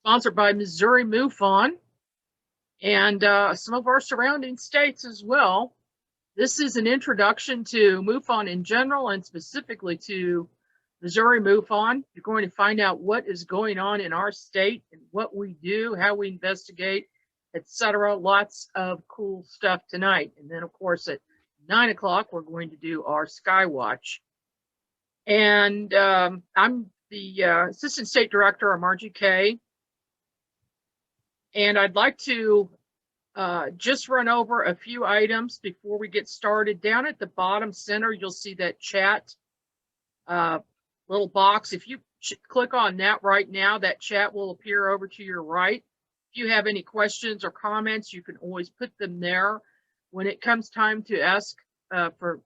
sponsored by Missouri MUFON and some of our surrounding states as well. This is an introduction to MUFON in general and specifically to Missouri MUFON. You're going to find out what is going on in our state and what we do, how we investigate, etc. Lots of cool stuff tonight. And then, of course, at 9 o'clock, we're going to do our Sky Watch. And I'm the Assistant State Director of RGK. And I'd like to just run over a few items before we get started. Down at the bottom center, you'll see that chat little box. If you click on that right now, that chat will appear over to your right. If you have any questions or comments, you can always put them there. When it comes time to ask for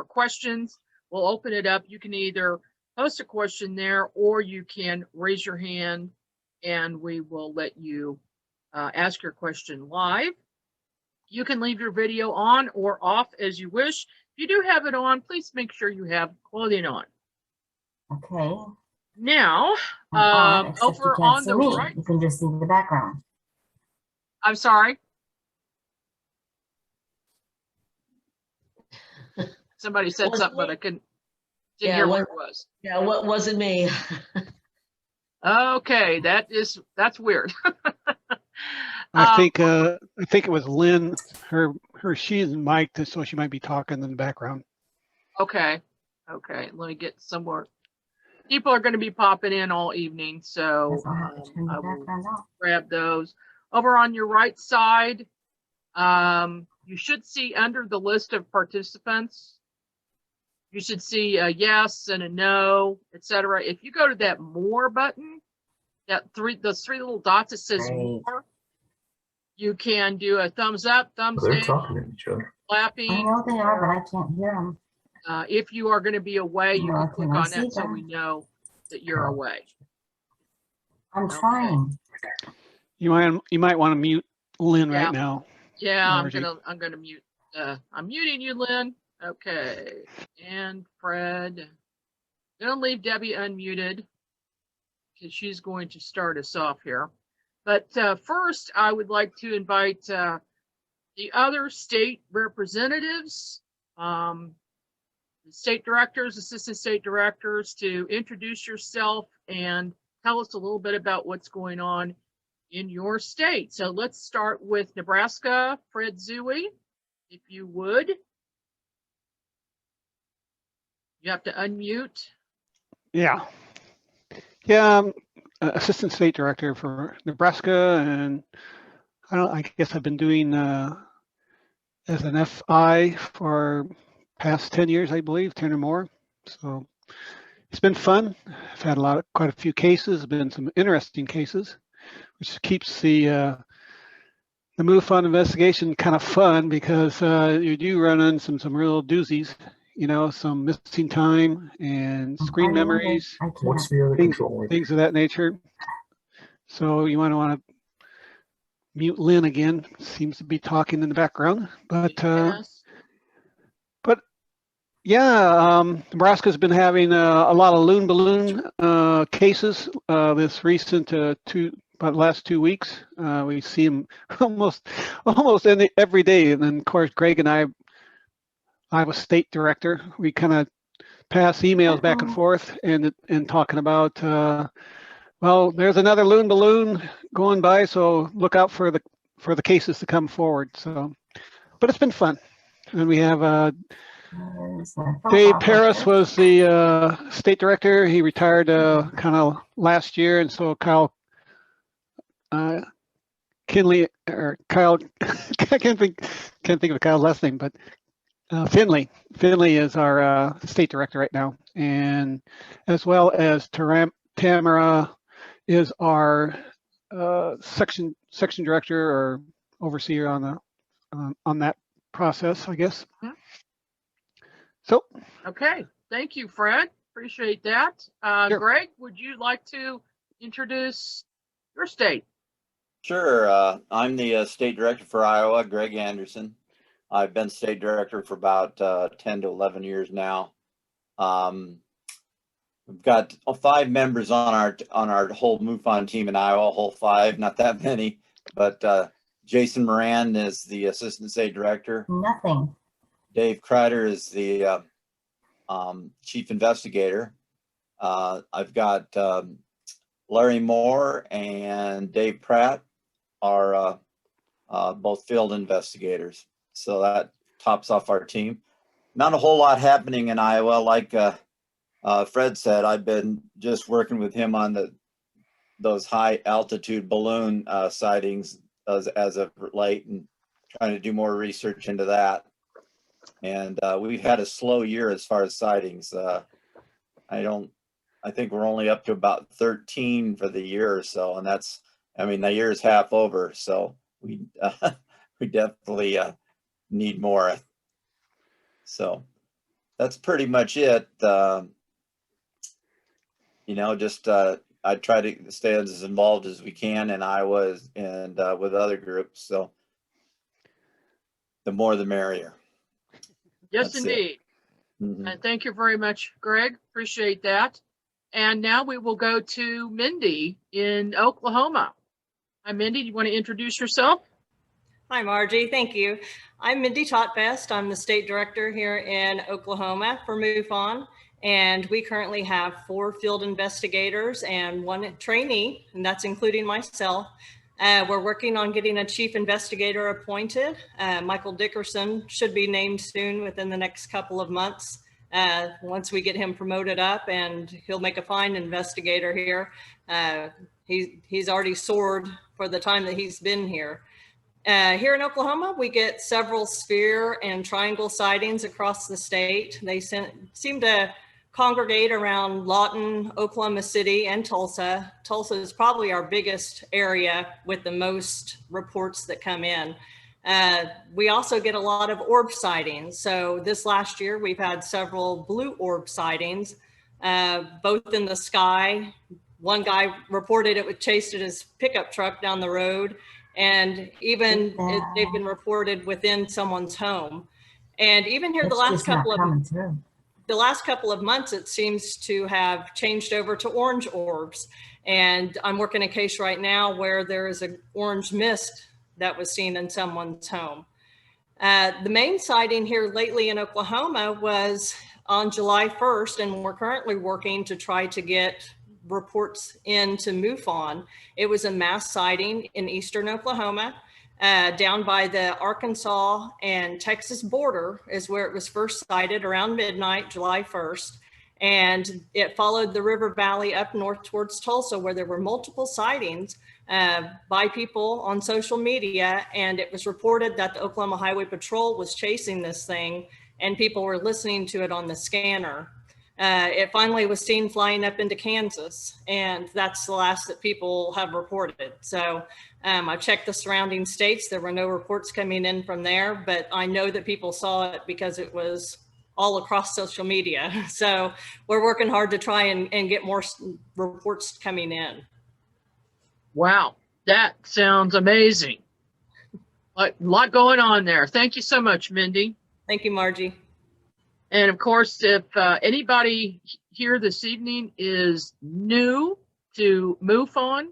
questions, we'll open it up. You can either post a question there or you can raise your hand and we will let you ask your question live. You can leave your video on or off as you wish. If you do have it on, please make sure you have clothing on. Okay. Now, over on the right. You can just see the background. I'm sorry. Somebody said something, but I didn't hear what it was. Yeah, what wasn't me? Okay, that's weird. I think it was Lynn. She's mic'd, so she might be talking in the background. Okay. Let me get somewhere. People are going to be popping in all evening, so I will grab those. Over on your right side, you should see under the list of participants, you should see a yes and a no, etc. If you go to that more button, those three little dots, it says more. You can do a thumbs up, thumbs down, talking to each other. clapping. I know they are, but I can't hear them. If you are going to be away, you can click on that so we know that you're away. I'm trying. You might want to mute Lynn right now. Yeah, I'm gonna mute. I'm muting you, Lynn. Okay, and Fred. Gonna leave Debbie unmuted because she's going to start us off here. But first, I would like to invite the other state representatives, the state directors, assistant state directors, to introduce yourself and tell us a little bit about what's going on in your state. So let's start with Nebraska. Fred Zooey, if you would. You have to unmute. Yeah. I'm assistant state director for Nebraska, and I guess I've been doing as an FI for past 10 years, I believe, 10 or more. So it's been fun. I've had quite a few cases, been some interesting cases, which keeps the MUFON investigation kind of fun because you do run into some real doozies, some missing time and screen memories, What's the other things of that nature. So you want to mute Lynn again. Seems to be talking in the background, but Nebraska's been having a lot of loon balloon cases this recent about the last 2 weeks. We see them almost every day. And then, of course, Greg and I was state director. We kind of pass emails back and forth and talking about, well, there's another loon balloon going by, so look out for the cases to come forward. So, but it's been fun. And we have Dave Paris was the state director. He retired kind of last year, and so Kyle Kinley or Kyle, I can't think of Kyle's last name, but Finley is our state director right now, and as well as Tamara is our section director or overseer on that process, I guess. Yeah. So. Okay, thank you, Fred. Appreciate that. Sure. Greg, would you like to introduce your state? Sure. I'm the state director for Iowa, Greg Anderson. I've been state director for about 10 to 11 years now. We've got 5 members on our whole MUFON team in Iowa, whole 5, not that many, but Jason Moran is the assistant state director. Nothing. Dave Kreider is the chief investigator. I've got Larry Moore and Dave Pratt are both field investigators. So that tops off our team. Not a whole lot happening in Iowa. Like Fred said, I've been just working with him on those high altitude balloon sightings as of late, and trying to do more research into that. And we've had a slow year as far as sightings. I think we're only up to about 13 for the year or so, and that's, I mean, the year is half over, so we definitely need more. So that's pretty much it. You know, just I try to stay as involved as we can in Iowa and with other groups. So the more the merrier. Yes, That's it. indeed. Mhm. And thank you very much, Greg. Appreciate that. And now we will go to Mindy in Oklahoma. Hi, Mindy. Do you want to introduce yourself? Hi, Margie. Thank you. I'm Mindy Totbest. I'm the state director here in Oklahoma for MUFON. And we currently have 4 field investigators and 1 trainee, and that's including myself. We're working on getting a chief investigator appointed. Michael Dickerson should be named soon within the next couple of months. Once we get him promoted up, and he'll make a fine investigator here. He's already soared for the time that he's been here. Here in Oklahoma, we get several sphere and triangle sightings across the state. They seem to congregate around Lawton, Oklahoma City, and Tulsa. Tulsa is probably our biggest area with the most reports that come in. We also get a lot of orb sightings. So this last year, we've had several blue orb sightings, both in the sky. One guy reported it was chased at his pickup truck down the road, and even they've been reported within someone's home. And even here, the last couple of months, it seems to have changed over to orange orbs. And I'm working a case right now where there is an orange mist that was seen in someone's home. The main sighting here lately in Oklahoma was on July 1st, and we're currently working to try to get reports into MUFON. It was a mass sighting in eastern Oklahoma, down by the Arkansas and Texas border is where it was first sighted around midnight, July 1st. And it followed the river valley up north towards Tulsa, where there were multiple sightings by people on social media. And it was reported that the Oklahoma Highway Patrol was chasing this thing, and people were listening to it on the scanner. It finally was seen flying up into Kansas, and that's the last that people have reported. So I checked the surrounding states. There were no reports coming in from there, but I know that people saw it because it was all across social media. So we're working hard to try and get more reports coming in. Wow, that sounds amazing. A lot going on there. Thank you so much, Mindy. Thank you, Margie. And of course, if anybody here this evening is new to MUFON,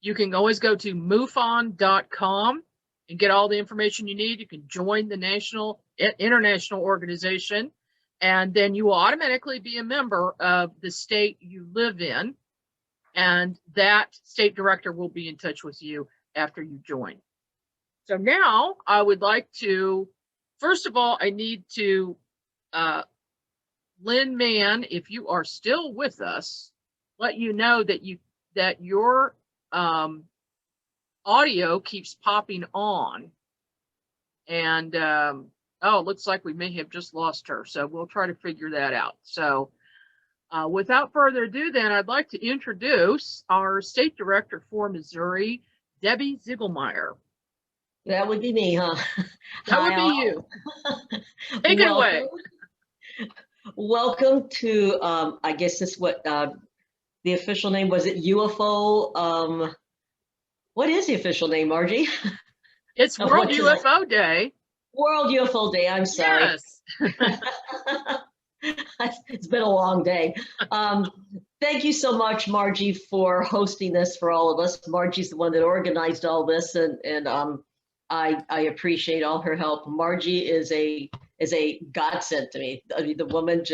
you can always go to MUFON.com and get all the information you need. You can join the international organization, and then you will automatically be a member of the state you live in. And that state director will be in touch with you after you join. So now I would like to, first of all, I need to Lynn Mann, if you are still with us, let you know that your audio keeps popping on, and oh, it looks like we may have just lost her, so we'll try to figure that out. So without further ado, then I'd like to introduce our state director for Missouri, Debbie Ziegelmeyer. That would be me, huh? That would be you. Take it away. Welcome to, I guess this is what the official name was. It UFO? What is the official name, Margie? It's World UFO Day. World UFO Day. I'm sorry. Yes. It's been a long day. Thank you so much, Margie, for hosting this for all of us. Margie's the one that organized all this, and I appreciate all her help. Margie is a godsend to me. I mean, the woman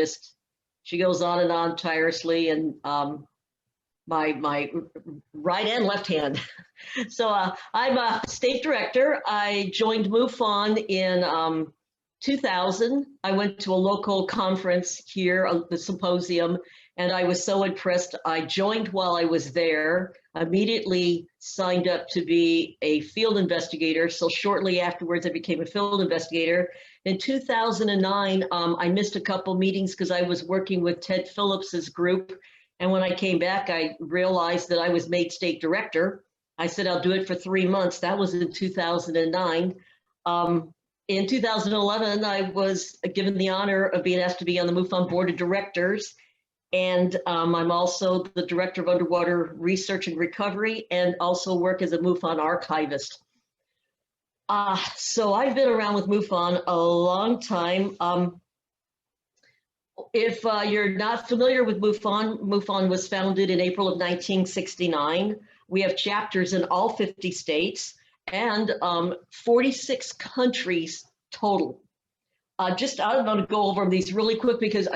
she goes on and on tirelessly, and my right and left hand. So I'm a state director. I joined MUFON in 2000. I went to a local conference here, the symposium, and I was so impressed. I joined while I was there, immediately signed up to be a field investigator. So shortly afterwards, I became a field investigator. In 2009, I missed a couple meetings because I was working with Ted Phillips's group. And when I came back, I realized that I was made state director. I said, I'll do it for 3 months. That was in 2009. In 2011, I was given the honor of being asked to be on the MUFON board of directors. And I'm also the director of underwater research and recovery, and also work as a MUFON archivist. So I've been around with MUFON a long time. If you're not familiar with MUFON, MUFON was founded in April of 1969. We have chapters in all 50 states and 46 countries total. I'm going to go over these really quick because,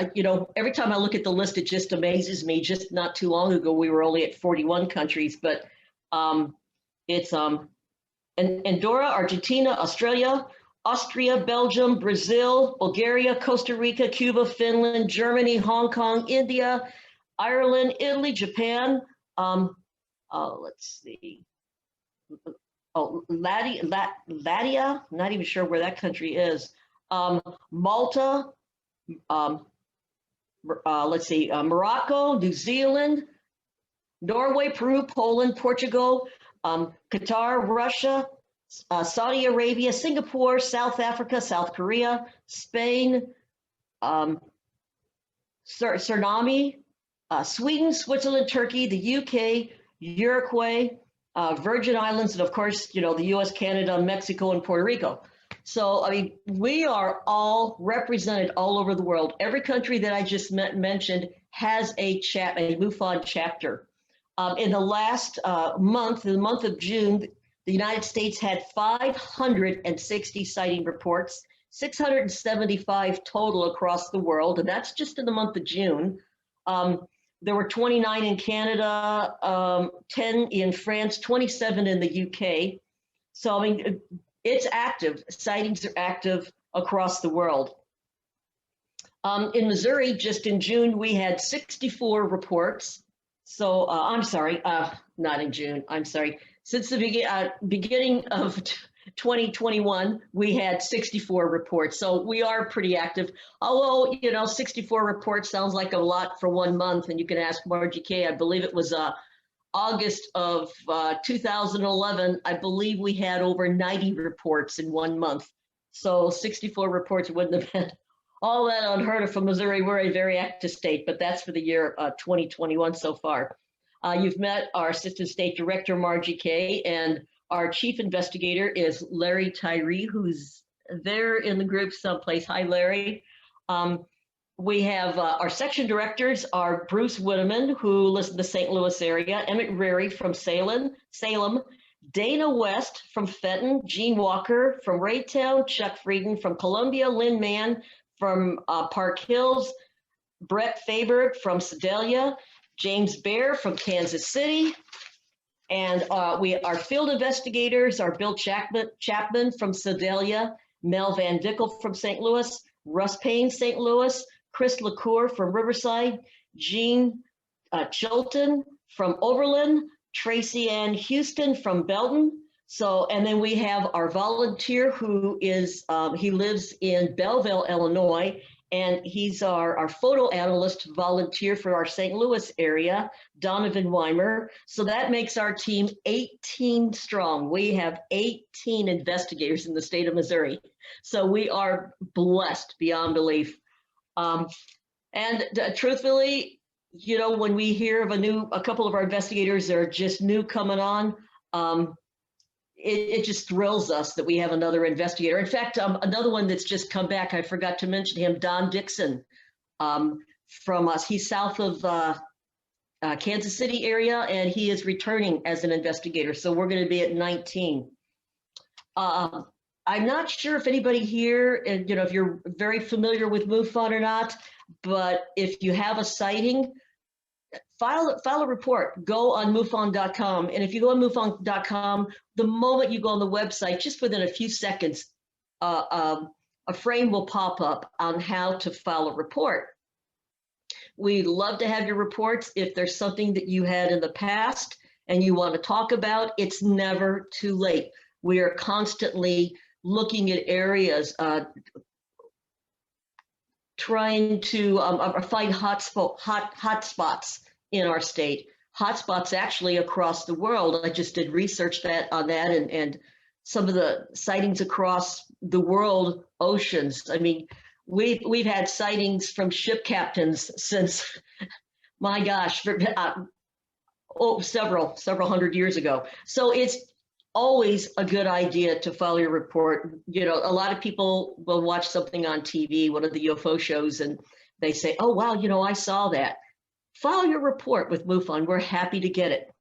every time I look at the list, it just amazes me. Just not too long ago, we were only at 41 countries, but it's Andorra, Argentina, Australia, Austria, Belgium, Brazil, Bulgaria, Costa Rica, Cuba, Finland, Germany, Hong Kong, India, Ireland, Italy, Japan. Let's see. Oh, Latvia, not even sure where that country is. Malta, let's see, Morocco, New Zealand, Norway, Peru, Poland, Portugal, Qatar, Russia, Saudi Arabia, Singapore, South Africa, South Korea, Spain, Suriname, Sweden, Switzerland, Turkey, the UK, Uruguay, Virgin Islands, and of course, the US, Canada, Mexico, and Puerto Rico. So, I mean, we are all represented all over the world. Every country that I just mentioned has a MUFON chapter. In the last month, in the month of June, the United States had 560 sighting reports, 675 total across the world, and that's just in the month of June. There were 29 in Canada, 10 in France, 27 in the UK. So, I mean, it's active. Sightings are active across the world. In Missouri, just in June, we had 64 reports. So, I'm sorry, not in June, I'm sorry. Since the beginning of 2021, we had 64 reports. So we are pretty active. Although, 64 reports sounds like a lot for 1 month. And you can ask Margie K. I believe it was August of 2011. I believe we had over 90 reports in 1 month. So 64 reports wouldn't have been all that unheard of for Missouri. We're a very active state, but that's for the year 2021 so far. You've met our Assistant State Director, Margie K., and our Chief Investigator is Larry Tyree, who's there in the group someplace. Hi, Larry. We have our section directors are Bruce Whitteman, who lives in the St. Louis area, Emmett Rary from Salem, Dana West from Fenton, Gene Walker from Raytown, Chuck Frieden from Columbia, Lynn Mann from Park Hills, Brett Faber from Sedalia, James Bear from Kansas City, and our field investigators are Bill Chapman from Sedalia, Mel Van Dickel from St. Louis, Russ Payne, St. Louis, Chris LaCour from Riverside, Gene Chilton from Oberlin, Tracy Ann Houston from Belton. So, and then we have our volunteer who is, he lives in Belleville, Illinois, and he's our photo analyst volunteer for our St. Louis area, Donovan Weimer. So that makes our team 18 strong. We have 18 investigators in the state of Missouri. So we are blessed beyond belief. Truthfully, when we hear of a couple of our investigators that are just new coming on, it just thrills us that we have another investigator. In fact, another one that's just come back, I forgot to mention him, Don Dixon. from us. He's south of Kansas City area, and he is returning as an investigator. So we're going to be at 19. I'm not sure if anybody here, and if you're very familiar with MUFON or not, but if you have a sighting, file a report. Go on MUFON.com, and if you go on MUFON.com, the moment you go on the website, just within a few seconds, a frame will pop up on how to file a report. We'd love to have your reports. If there's something that you had in the past and you want to talk about, it's never too late. We are constantly looking at areas, trying to find hotspots in our state. Hotspots actually across the world. I just did research on that, and some of the sightings across the world, oceans. I mean, we've had sightings from ship captains since, my gosh, several hundred years ago. So it's always a good idea to file your report. A lot of people will watch something on TV, one of the UFO shows, and they say, oh, wow, I saw that. File your report with MUFON. We're happy to get it.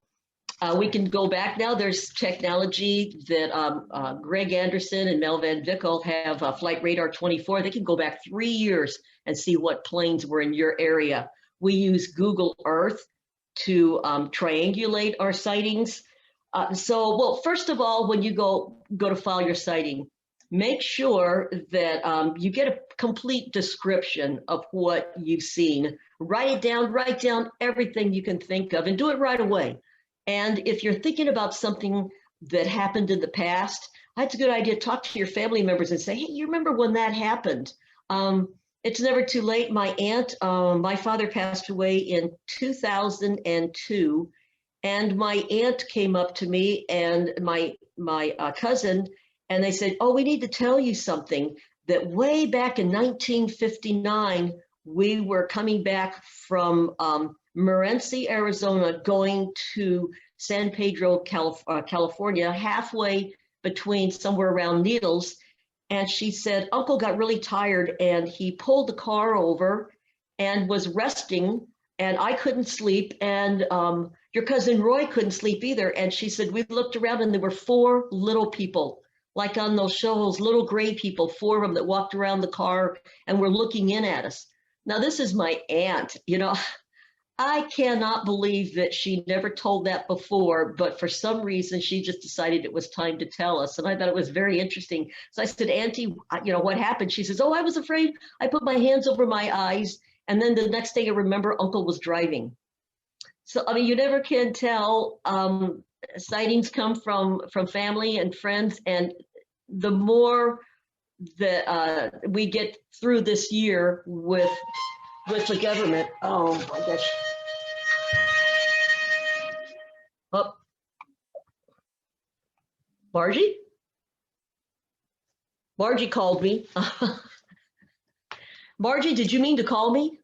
We can go back now. There's technology that Greg Anderson and Mel Van Vickel have, Flight Radar 24. They can go back 3 years and see what planes were in your area. We use Google Earth to triangulate our sightings. Well, first of all, when you go to file your sighting, make sure that you get a complete description of what you've seen. Write down everything you can think of, and do it right away. And if you're thinking about something that happened in the past, it's a good idea to talk to your family members and say, hey, you remember when that happened? It's never too late. My aunt, my father passed away in 2002. And my aunt came up to me and my cousin, and they said, oh, we need to tell you something, that way back in 1959, we were coming back from Morenci, Arizona, going to San Pedro, California, halfway between somewhere around Needles. And she said, Uncle got really tired and he pulled the car over and was resting, and I couldn't sleep. And your cousin Roy couldn't sleep either. And she said, we looked around and there were 4 little people, like on those shows, little gray people, 4 of them that walked around the car and were looking in at us. Now, this is my aunt. I cannot believe that she never told that before, but for some reason, she just decided it was time to tell us. And I thought it was very interesting. So I said, Auntie, what happened? She says, oh, I was afraid. I put my hands over my eyes. And then the next day I remember Uncle was driving. So, you never can tell. Sightings come from family and friends. And the more that we get through this year with the government, oh my gosh. Oh, Margie called me. Margie, did you mean to call me?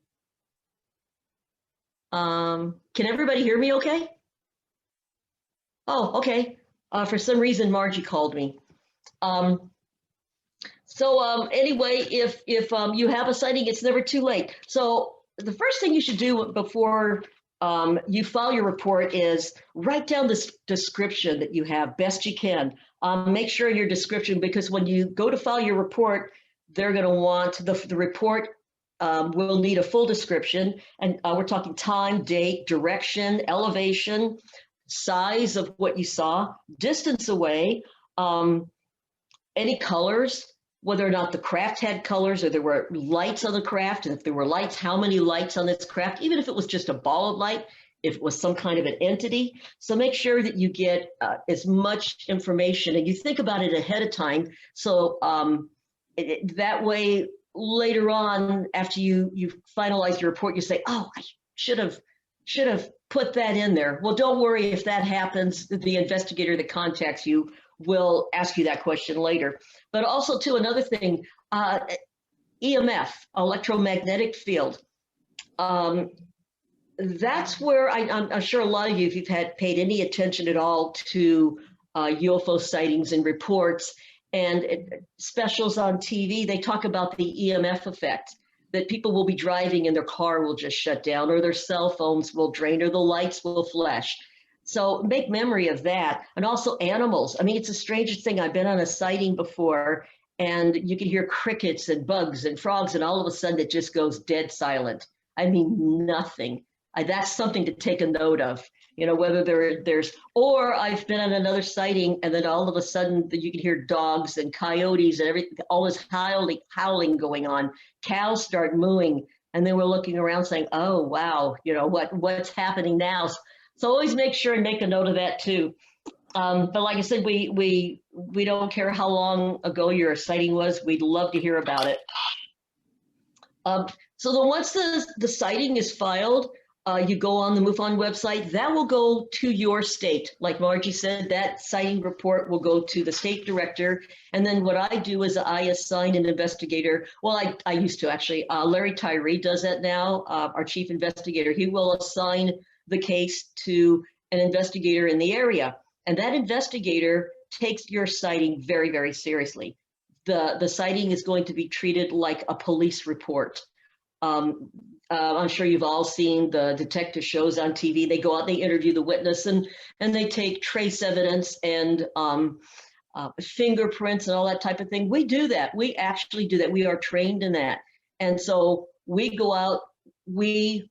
Can everybody hear me okay? Oh, okay. For some reason, Margie called me. Anyway, if you have a sighting, it's never too late. So the first thing you should do before you file your report is write down this description that you have best you can. Make sure your description, because when you go to file your report, they're going to want the report will need a full description. And we're talking time, date, direction, elevation, size of what you saw, distance away, any colors, whether or not the craft had colors or there were lights on the craft. And if there were lights, how many lights on this craft, even if it was just a ball of light, if it was some kind of an entity. So make sure that you get as much information and you think about it ahead of time. So that way, later on, after you finalize your report, you say, oh, I should have put that in there. Well, don't worry if that happens. The investigator that contacts you will ask you that question later. But also, too, another thing, EMF, electromagnetic field. That's where I'm sure a lot of you, if you've paid any attention at all to UFO sightings and reports and specials on TV, they talk about the EMF effect. that people will be driving and their car will just shut down, or their cell phones will drain, or the lights will flash. So make memory of that. And also animals. I mean, it's the strangest thing. I've been on a sighting before, and you can hear crickets and bugs and frogs, and all of a sudden it just goes dead silent. I mean, nothing. That's something to take a note of. You know, whether there's, or I've been on another sighting, and then all of a sudden you can hear dogs and coyotes and everything, all this howling going on. Cows start mooing, and then we're looking around saying, oh, wow, you know, what's happening now? So always make sure and make a note of that too. But like I said, we don't care how long ago your sighting was. We'd love to hear about it. So then once the sighting is filed, you go on the MUFON website, that will go to your state. Like Margie said, that sighting report will go to the state director. And then what I do is I assign an investigator. Well, I used to actually. Larry Tyree does that now, our chief investigator. He will assign the case to an investigator in the area. And that investigator takes your sighting very, very seriously. The sighting is going to be treated like a police report. I'm sure you've all seen the detective shows on TV. They go out, they interview the witness, and they take trace evidence and fingerprints and all that type of thing. We do that. We actually do that. We are trained in that. And so we go out, we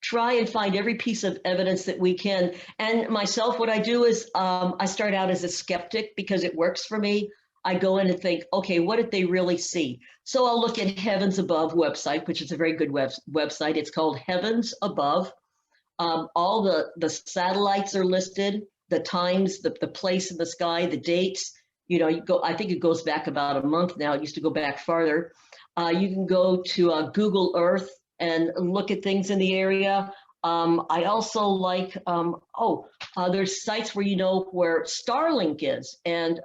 try and find every piece of evidence that we can. And myself, what I do is I start out as a skeptic because it works for me. I go in and think, okay, what did they really see? So I'll look at Heavens Above website, which is a very good website. It's called Heavens Above. All the satellites are listed, the times, the place in the sky, the dates. You know, you go. I think it goes back about a month now. It used to go back farther. You can go to Google Earth and look at things in the area. I also like, there's sites where you know where Starlink is, and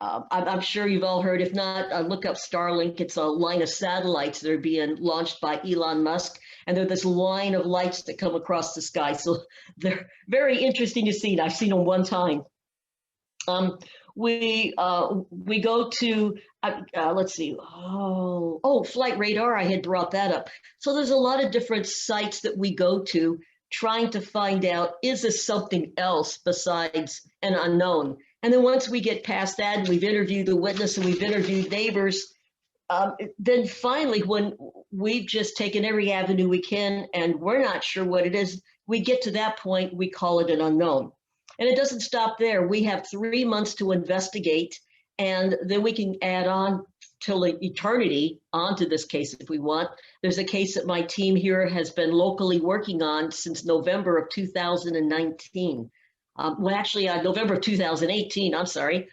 I'm sure you've all heard. If not, look up Starlink. It's a line of satellites that are being launched by Elon Musk, and they're this line of lights that come across the sky. So they're very interesting to see. I've seen them one time. We go to let's see. Flight radar. I had brought that up. So there's a lot of different sites that we go to, trying to find out, is this something else besides an unknown? And then once we get past that, and we've interviewed the witness and we've interviewed neighbors, then finally, when we've just taken every avenue we can and we're not sure what it is, we get to that point, we call it an unknown. And it doesn't stop there. We have 3 months to investigate, and then we can add on till eternity onto this case if we want. There's a case that my team here has been locally working on since November of 2019. November of 2018, I'm sorry.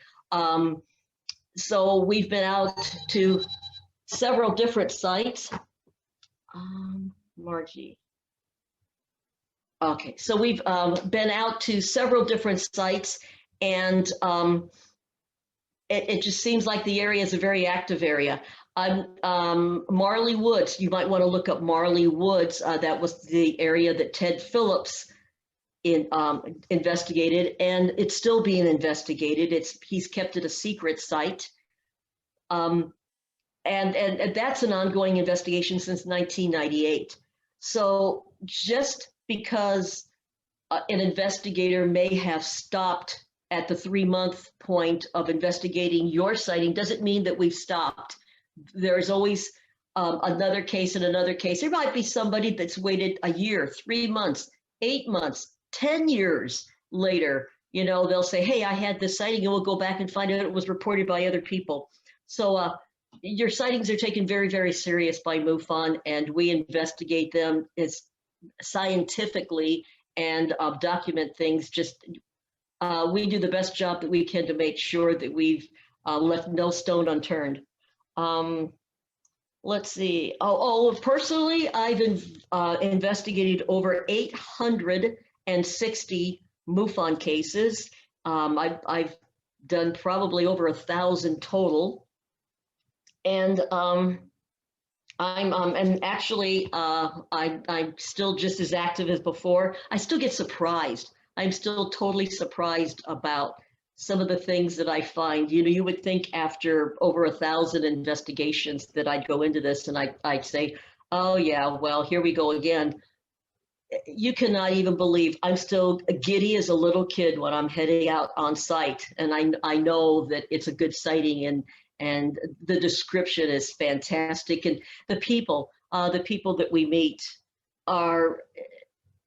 So we've been out to several different sites. Margie. Okay, so we've been out to several different sites, and it just seems like the area is a very active area. Marley Woods, you might want to look up Marley Woods. That was the area that Ted Phillips investigated, and it's still being investigated. He's kept it a secret site, and that's an ongoing investigation since 1998. So just because an investigator may have stopped at the 3-month point of investigating your sighting doesn't mean that we've stopped. There's always another case and another case. There might be somebody that's waited a year, 3 months, 8 months, 10 years later. You know, they'll say, hey, I had this sighting, and we'll go back and find out it was reported by other people. So your sightings are taken very, very serious by MUFON, and we investigate them as scientifically and document things. We do the best job that we can to make sure that we've left no stone unturned. Let's see. Personally, I've investigated over 860 MUFON cases. I've done probably over 1,000 total. And I'm still just as active as before. I still get surprised. I'm still totally surprised about some of the things that I find. You know, you would think after over 1,000 investigations that I'd go into this and I'd say, oh yeah, well, here we go again. You cannot even believe I'm still giddy as a little kid when I'm heading out on site, and I know that it's a good sighting, and the description is fantastic, and the people that we meet are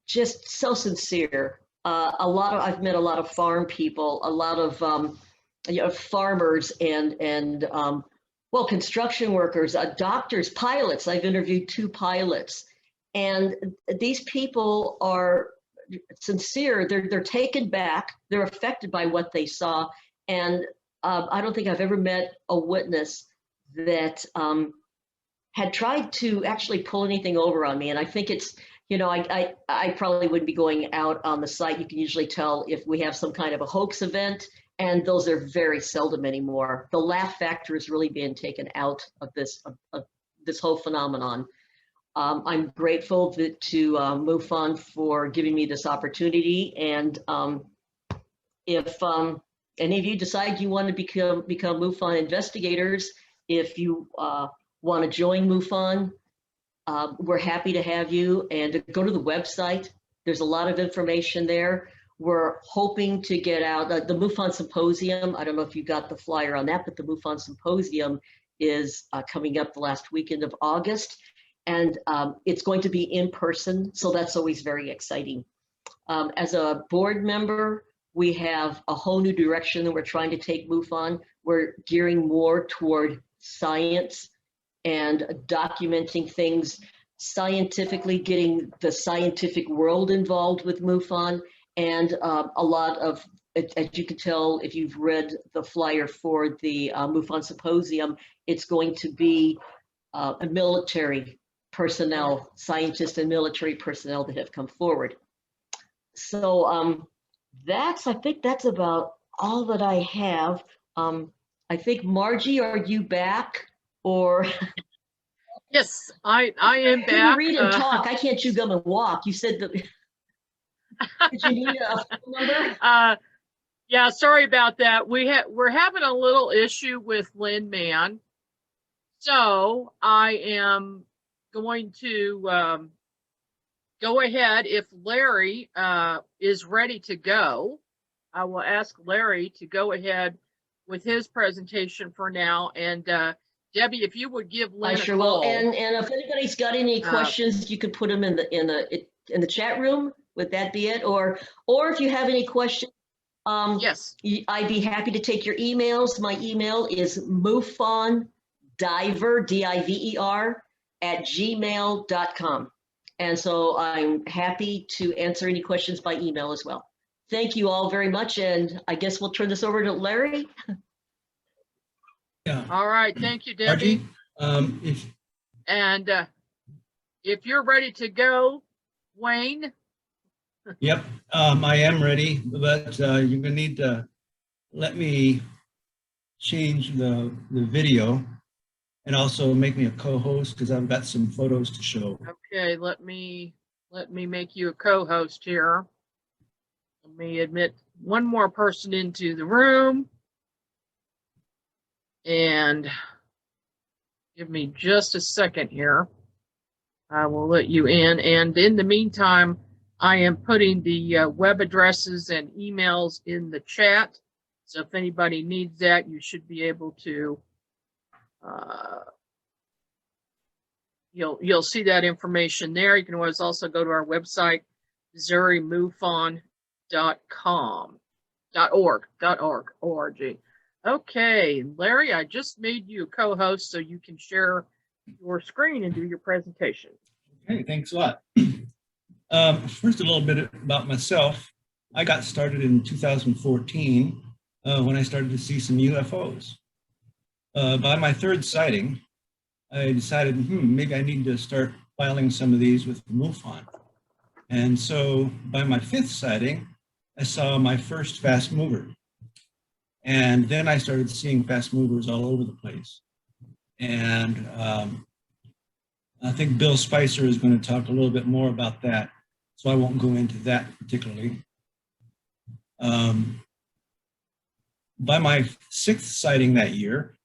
just so sincere. I've met a lot of farm people, a lot of farmers, and well, construction workers, doctors, pilots. I've interviewed 2 pilots. And these people are sincere. They're taken back. They're affected by what they saw. And I don't think I've ever met a witness that had tried to actually pull anything over on me. And I think it's, you know, I probably wouldn't be going out on the site. You can usually tell if we have some kind of a hoax event, and those are very seldom anymore. The laugh factor is really being taken out of this whole phenomenon. I'm grateful to MUFON for giving me this opportunity. And if any of you decide you want to become MUFON investigators, if you want to join MUFON, we're happy to have you. And go to the website. There's a lot of information there. We're hoping to get out the MUFON Symposium. I don't know if you got the flyer on that, but the MUFON Symposium is coming up the last weekend of August. And it's going to be in person, so that's always very exciting. As a board member, we have a whole new direction that we're trying to take MUFON. We're gearing more toward science and documenting things scientifically, getting the scientific world involved with MUFON, and a lot of, as you can tell if you've read the flyer for the MUFON Symposium, it's going to be a military personnel, scientists and military personnel that have come forward. So I think that's about all that I have. I think, Margie, are you back? Or Yes, I am can back. you read and talk? I can't chew gum and walk. You said that. Did you need a phone number? Yeah, sorry about that. We're having a little issue with Lynn Mann. So I am going to go ahead. If Larry is ready to go, I will ask Larry to go ahead with his presentation for now. And Debbie, if you would give Lynn I a sure call. will. And if anybody's got any questions, you could put them in the chat room. Would that be it? Or if you have any questions, Yes. I'd be happy to take your emails. My email is MUFONDiver, DIVER, @gmail.com. And so I'm happy to answer any questions by email as well. Thank you all very much. And I guess we'll turn this over to Larry. Yeah. All right. Thank you, Debbie. Margie, And if you're ready to go, Wayne. yep, I am ready, but you're gonna need to let me change the video and also make me a co-host because I've got some photos to show. Okay, let me make you a co-host here. Let me admit one more person into the room. And give me just a second here. I will let you in. And in the meantime, I am putting the web addresses and emails in the chat. So if anybody needs that, you should be able to, you'll see that information there. You can always also go to our website, MissouriMUFON.org. Okay, Larry, I just made you a co-host so you can share your screen and do your presentation. Okay, thanks a lot. First, a little bit about myself. I got started in 2014 when I started to see some UFOs. By my 3rd sighting, I decided, maybe I need to start filing some of these with MUFON. And so by my 5th sighting, I saw my first fast mover. And then I started seeing fast movers all over the place. And I think Bill Spicer is going to talk a little bit more about that, so I won't go into that particularly. by my 6th sighting that year,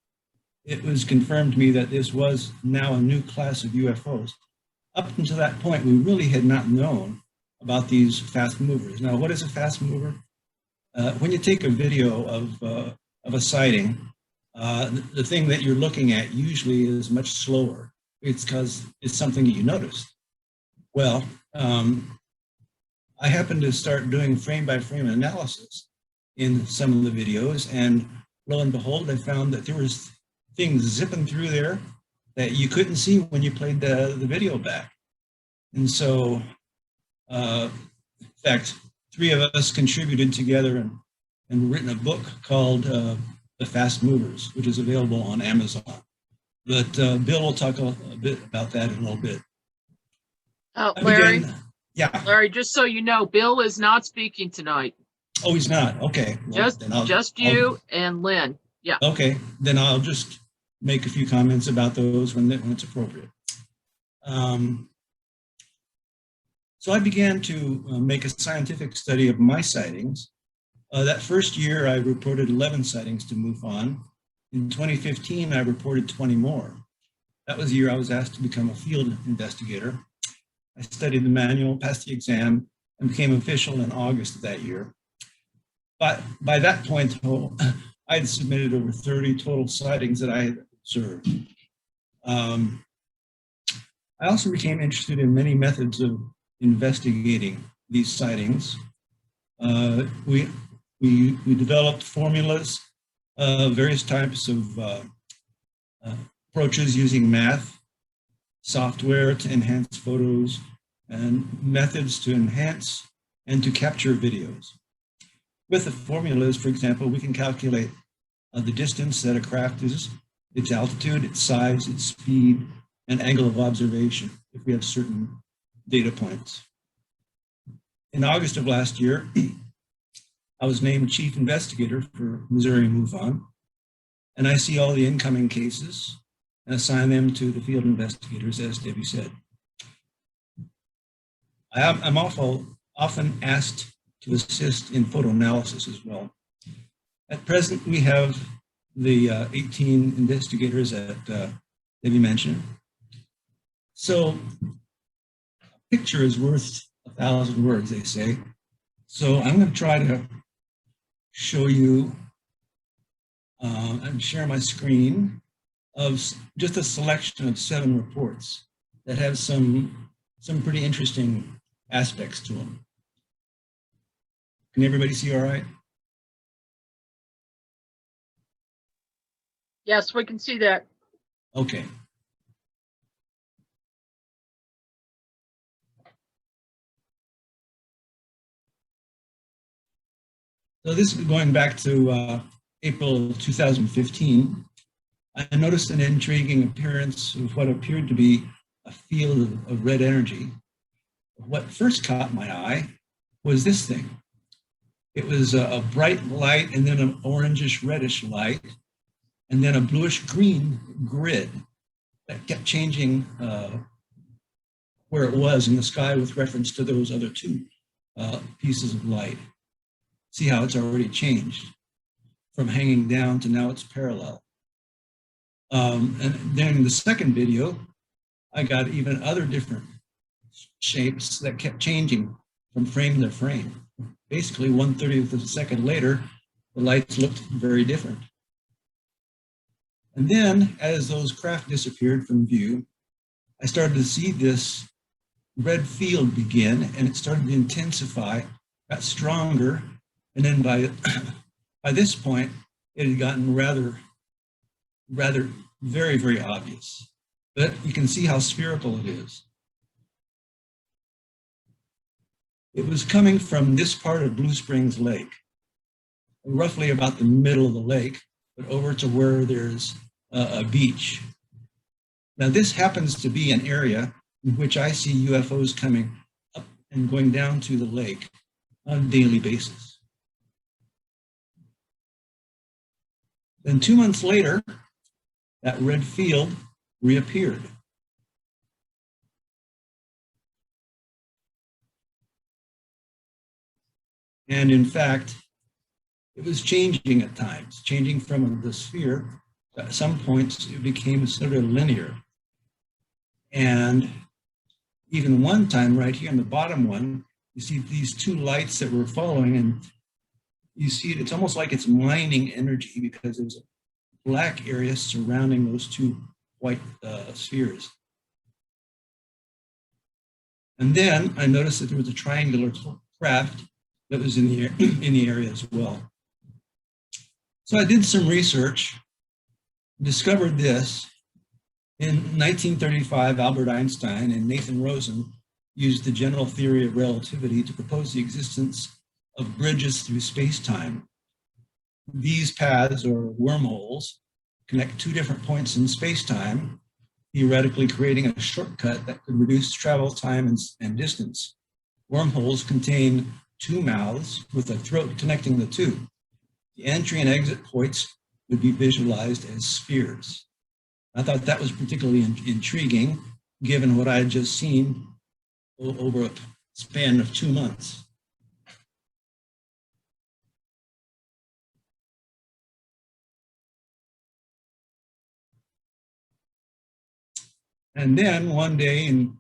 it was confirmed to me that this was now a new class of UFOs. Up until that point, we really had not known about these fast movers. Now, what is a fast mover? When you take a video of a sighting, the thing that you're looking at usually is much slower. It's because it's something that you noticed. Well, I happened to start doing frame-by-frame analysis in some of the videos, and lo and behold, I found that there was things zipping through there that you couldn't see when you played the video back. And so, in fact, 3 of us contributed together and written a book called The Fast Movers, which is available on Amazon. But Bill will talk a bit about that in a little bit. Larry, Yeah. Larry, just so you know, Bill is not speaking tonight. Oh, he's not. Okay. Well, Just you and Lynn. Yeah. Okay. Then I'll just make a few comments about those when it's appropriate. So I began to make a scientific study of my sightings. That first year, I reported 11 sightings to MUFON. In 2015, I reported 20 more. That was the year I was asked to become a field investigator. I studied the manual, passed the exam, and became official in August of that year. But by that point, I had submitted over 30 total sightings that I had observed. I also became interested in many methods of investigating these sightings. We developed formulas, various types of approaches using math, software to enhance photos, and methods to enhance and to capture videos. With the formulas, for example, we can calculate the distance that a craft is, its altitude, its size, its speed, and angle of observation if we have certain data points. In August of last year, I was named chief investigator for Missouri MUFON, and I see all the incoming cases and assign them to the field investigators, as Debbie said. I'm often asked to assist in photo analysis as well. At present, we have the 18 investigators that Debbie mentioned. So a picture is worth 1,000 words, they say. So I'm going to try to show you and share my screen of just a selection of 7 reports that have some pretty interesting aspects to them. Can everybody see all right? Yes, we can see that. Okay. So this is going back to April 2015. I noticed an intriguing appearance of what appeared to be a field of red energy. What first caught my eye was this thing. It was a bright light and then an orangish reddish light and then a bluish green grid that kept changing where it was in the sky with reference to those other 2 pieces of light. See how it's already changed from hanging down to now it's parallel. And then in the second video, I got even other different shapes that kept changing from frame to frame. Basically, 1/30th of a second later, the lights looked very different. And then, as those craft disappeared from view, I started to see this red field begin, and it started to intensify, got stronger, and then by this point, it had gotten rather very, very obvious. But you can see how spherical it is. It was coming from this part of Blue Springs Lake, roughly about the middle of the lake, but over to where there's a beach. Now this happens to be an area in which I see UFOs coming up and going down to the lake on a daily basis. Then 2 months later, that red field reappeared. And in fact, it was changing at times, changing from the sphere. At some points, it became sort of linear. And even one time right here on the bottom one, you see these two lights that we're following, and you see it's almost like it's mining energy because there's a black area surrounding those two white spheres. And then I noticed that there was a triangular craft that was in the area as well. So I did some research, discovered this. In 1935, Albert Einstein and Nathan Rosen used the general theory of relativity to propose the existence of bridges through space-time. These paths, or wormholes, connect two different points in space-time, theoretically creating a shortcut that could reduce travel time and distance. Wormholes contain two mouths with a throat connecting the two. The entry and exit points would be visualized as spheres. I thought that was particularly intriguing, given what I had just seen over a span of 2 months. And then one day in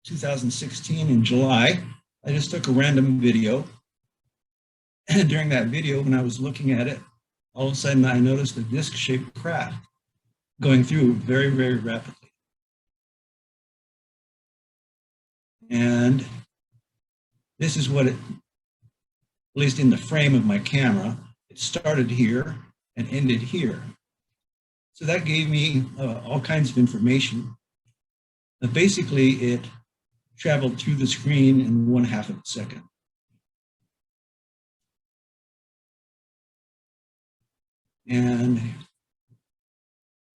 2016, in July, I just took a random video. And during that video, when I was looking at it, all of a sudden I noticed a disc-shaped craft going through very, very rapidly. And this is what it, at least in the frame of my camera, it started here and ended here. So that gave me all kinds of information. But basically, it traveled through the screen in 1/2 of a second. And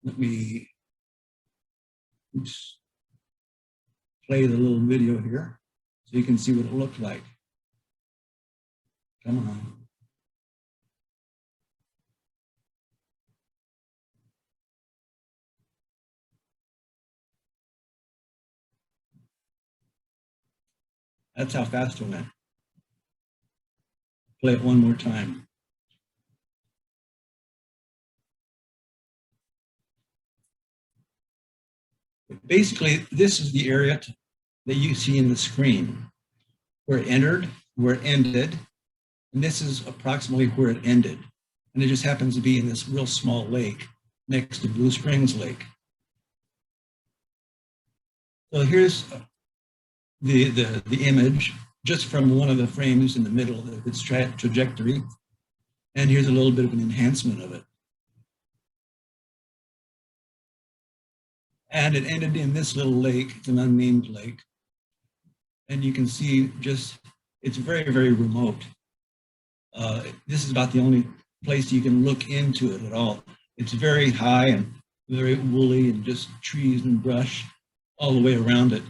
let me play the little video here so you can see what it looked like. Come on. That's how fast it went. Play it one more time. Basically, this is the area that you see in the screen, where it entered, where it ended, and this is approximately where it ended. And it just happens to be in this real small lake next to Blue Springs Lake. So here's the image just from one of the frames in the middle of its trajectory. And here's a little bit of an enhancement of it. And it ended in this little lake. It's an unnamed lake. And you can see just, it's very, very remote. This is about the only place you can look into it at all. It's very high and very woolly and just trees and brush all the way around it.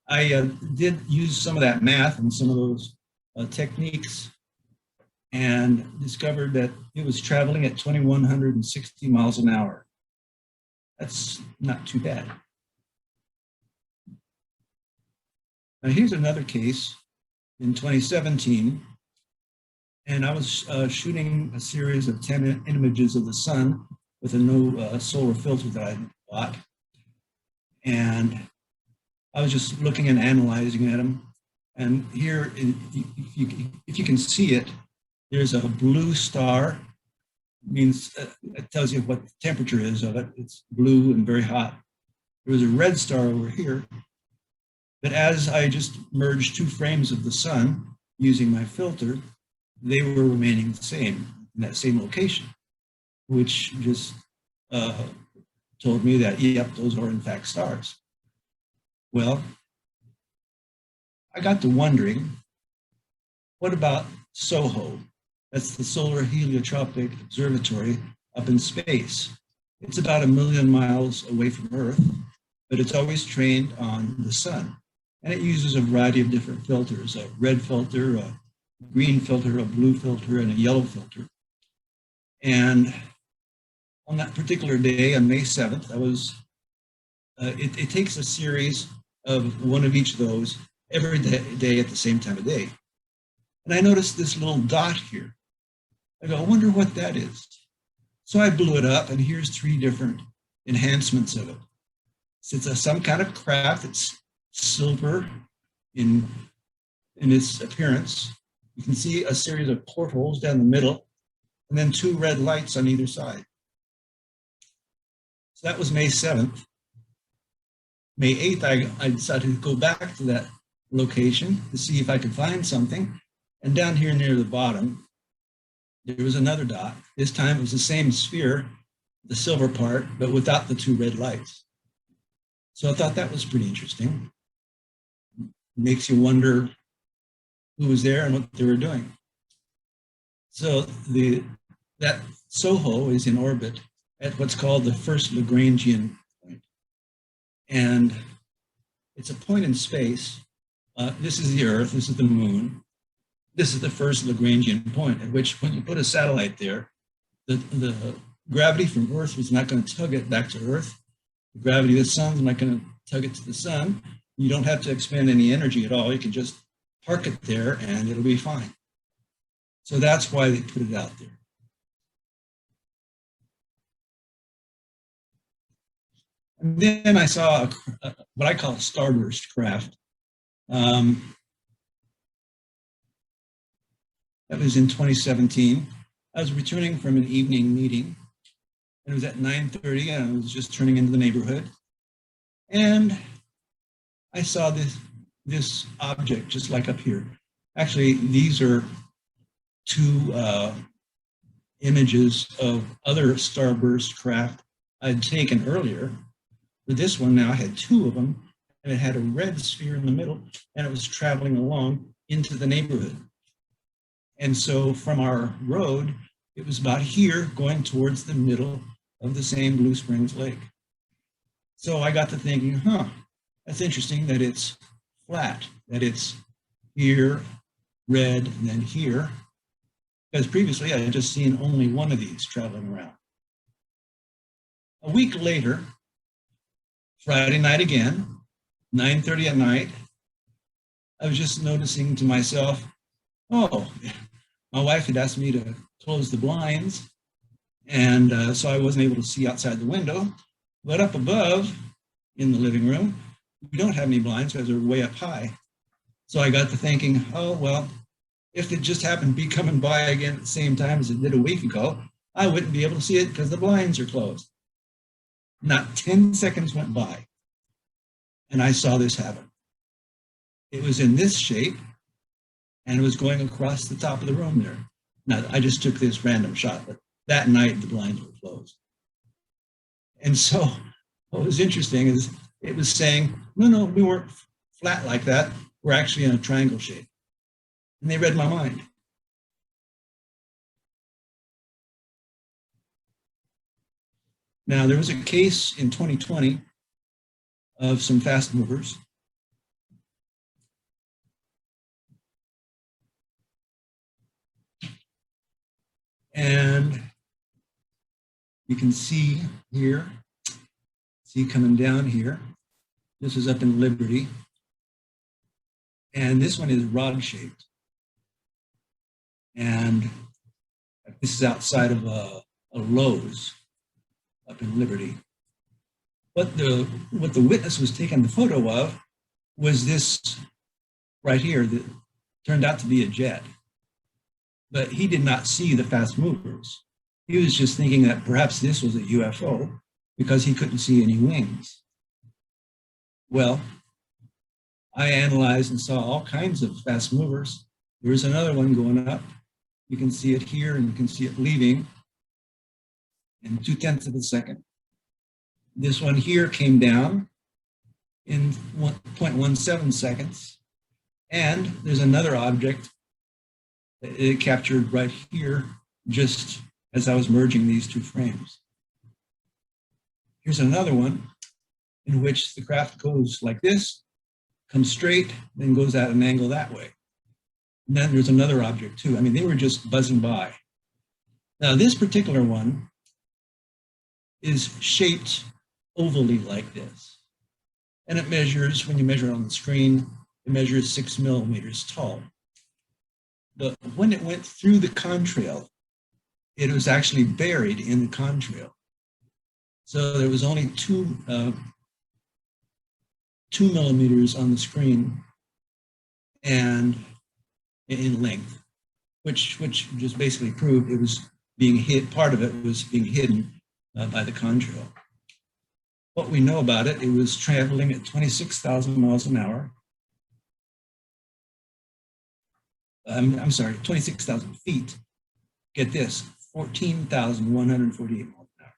I did use some of that math and some of those techniques and discovered that it was traveling at 2,160 miles an hour. That's not too bad. Now here's another case in 2017, and I was shooting a series of 10 images of the sun with a new solar filter that I bought. And I was just looking and analyzing at them. And here, if you can see it, there's a blue star. Means it tells you what the temperature is of it. It's blue and very hot. There was a red star over here. But as I just merged two frames of the sun using my filter, they were remaining the same in that same location, which just told me that, yep, those are in fact stars. Well, I got to wondering, what about SOHO? That's the Solar Heliotropic Observatory up in space. It's about 1 million miles away from Earth, but it's always trained on the sun. And it uses a variety of different filters, a red filter, a green filter, a blue filter, and a yellow filter. And on that particular day, on May 7th, it takes a series of one of each of those every day at the same time of day. And I noticed this little dot here. I go, I wonder what that is. So I blew it up, and here's 3 different enhancements of it. So it's some kind of craft. It's silver in its appearance. You can see a series of portholes down the middle, and then 2 red lights on either side. So that was May 7th. May 8th, I decided to go back to that location to see if I could find something. And down here near the bottom, there was another dot. This time it was the same sphere, the silver part, but without the 2 red lights. So I thought that was pretty interesting. It makes you wonder who was there and what they were doing. So that SOHO is in orbit at what's called the first Lagrangian point. And it's a point in space. This is the Earth, this is the Moon. This is the first Lagrangian point at which, when you put a satellite there, the gravity from Earth is not going to tug it back to Earth. The gravity of the sun is not going to tug it to the sun. You don't have to expend any energy at all. You can just park it there and it'll be fine. So that's why they put it out there. And then I saw what I call a starburst craft. That was in 2017. I was returning from an evening meeting. It was at 9:30, and I was just turning into the neighborhood. And I saw this object just like up here. Actually, these are 2 images of other starburst craft I'd taken earlier. But this one now had 2 of them, and it had a red sphere in the middle, and it was traveling along into the neighborhood. And so from our road, it was about here going towards the middle of the same Blue Springs Lake. So I got to thinking, that's interesting that it's flat, that it's here, red, and then here. Because previously I had just seen only one of these traveling around. A week later, Friday night again, 9:30 at night, I was just noticing to myself, my wife had asked me to close the blinds, and so I wasn't able to see outside the window. But up above in the living room, we don't have any blinds because they're way up high. So I got to thinking, if it just happened to be coming by again at the same time as it did a week ago, I wouldn't be able to see it because the blinds are closed. Not 10 seconds went by, and I saw this happen. It was in this shape, and it was going across the top of the room there. Now, I just took this random shot, but that night the blinds were closed. And so what was interesting is it was saying, no, we weren't flat like that. We're actually in a triangle shape. And they read my mind. Now, there was a case in 2020 of some fast movers. And you can see here, coming down here, this is up in Liberty. And this one is rod shaped. And this is outside of a Lowe's up in Liberty. What the witness was taking the photo of was this right here that turned out to be a jet. But he did not see the fast movers. He was just thinking that perhaps this was a UFO because he couldn't see any wings. Well, I analyzed and saw all kinds of fast movers. There was another one going up. You can see it here and you can see it leaving in 0.2 of a second. This one here came down in 0.17 seconds. And there's another object that it captured right here just as I was merging these 2 frames. Here's another one in which the craft goes like this, comes straight, then goes at an angle that way. And then there's another object too. I mean, they were just buzzing by. Now, this particular one is shaped ovally like this. And it measures, when you measure it on the screen, it measures 6 millimeters tall. But when it went through the contrail, it was actually buried in the contrail. So there was only 2 millimeters on the screen and in length, which just basically proved it was being hid. Part of it was being hidden by the contrail. What we know about it, it was traveling at 26,000 miles an hour. I'm sorry, 26,000 feet. Get this, 14,148 miles an hour.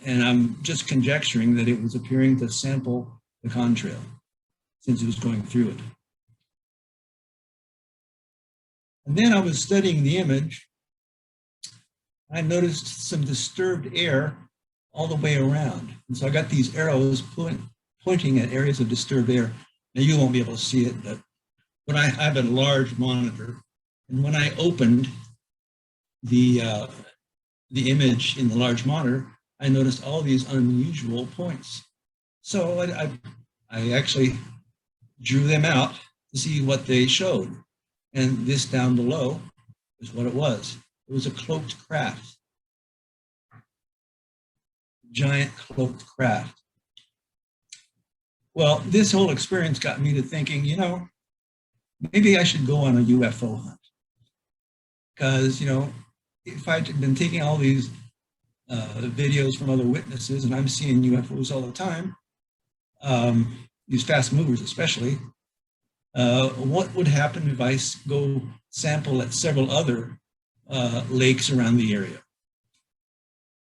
And I'm just conjecturing that it was appearing to sample the contrail since it was going through it. And then I was studying the image. I noticed some disturbed air all the way around. And so I got these arrows pointing at areas of disturbed air. Now you won't be able to see it, but when I have a large monitor, and when I opened the image in the large monitor, I noticed all these unusual points. So I actually drew them out to see what they showed. And this down below is what it was. It was a cloaked craft. Giant cloaked craft. Well, this whole experience got me to thinking, you know, maybe I should go on a UFO hunt. Because, you know, if I'd been taking all these videos from other witnesses, and I'm seeing UFOs all the time, these fast movers especially, what would happen if I go sample at several other lakes around the area?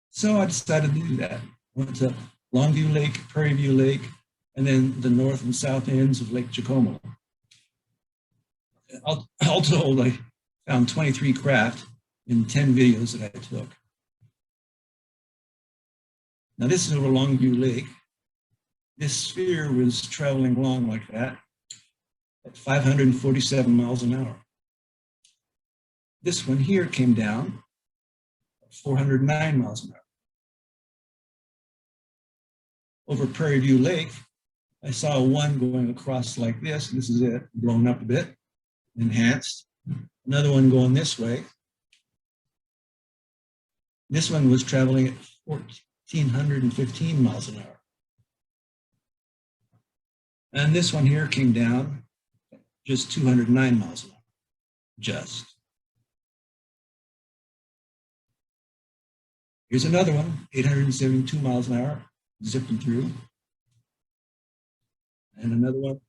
So I decided to do that. Went to Longview Lake, Prairie View Lake, and then the north and south ends of Lake Jacomo. All told, I found 23 craft in 10 videos that I took. Now this is over Longview Lake. This sphere was traveling along like that at 547 miles an hour. This one here came down at 409 miles an hour. Over Prairie View Lake, I saw one going across like this. This is it, blown up a bit, enhanced. Another one going this way. This one was traveling at 1,415 miles an hour. And this one here came down just 209 miles an hour, just. Here's another one, 872 miles an hour, zipping through. And another one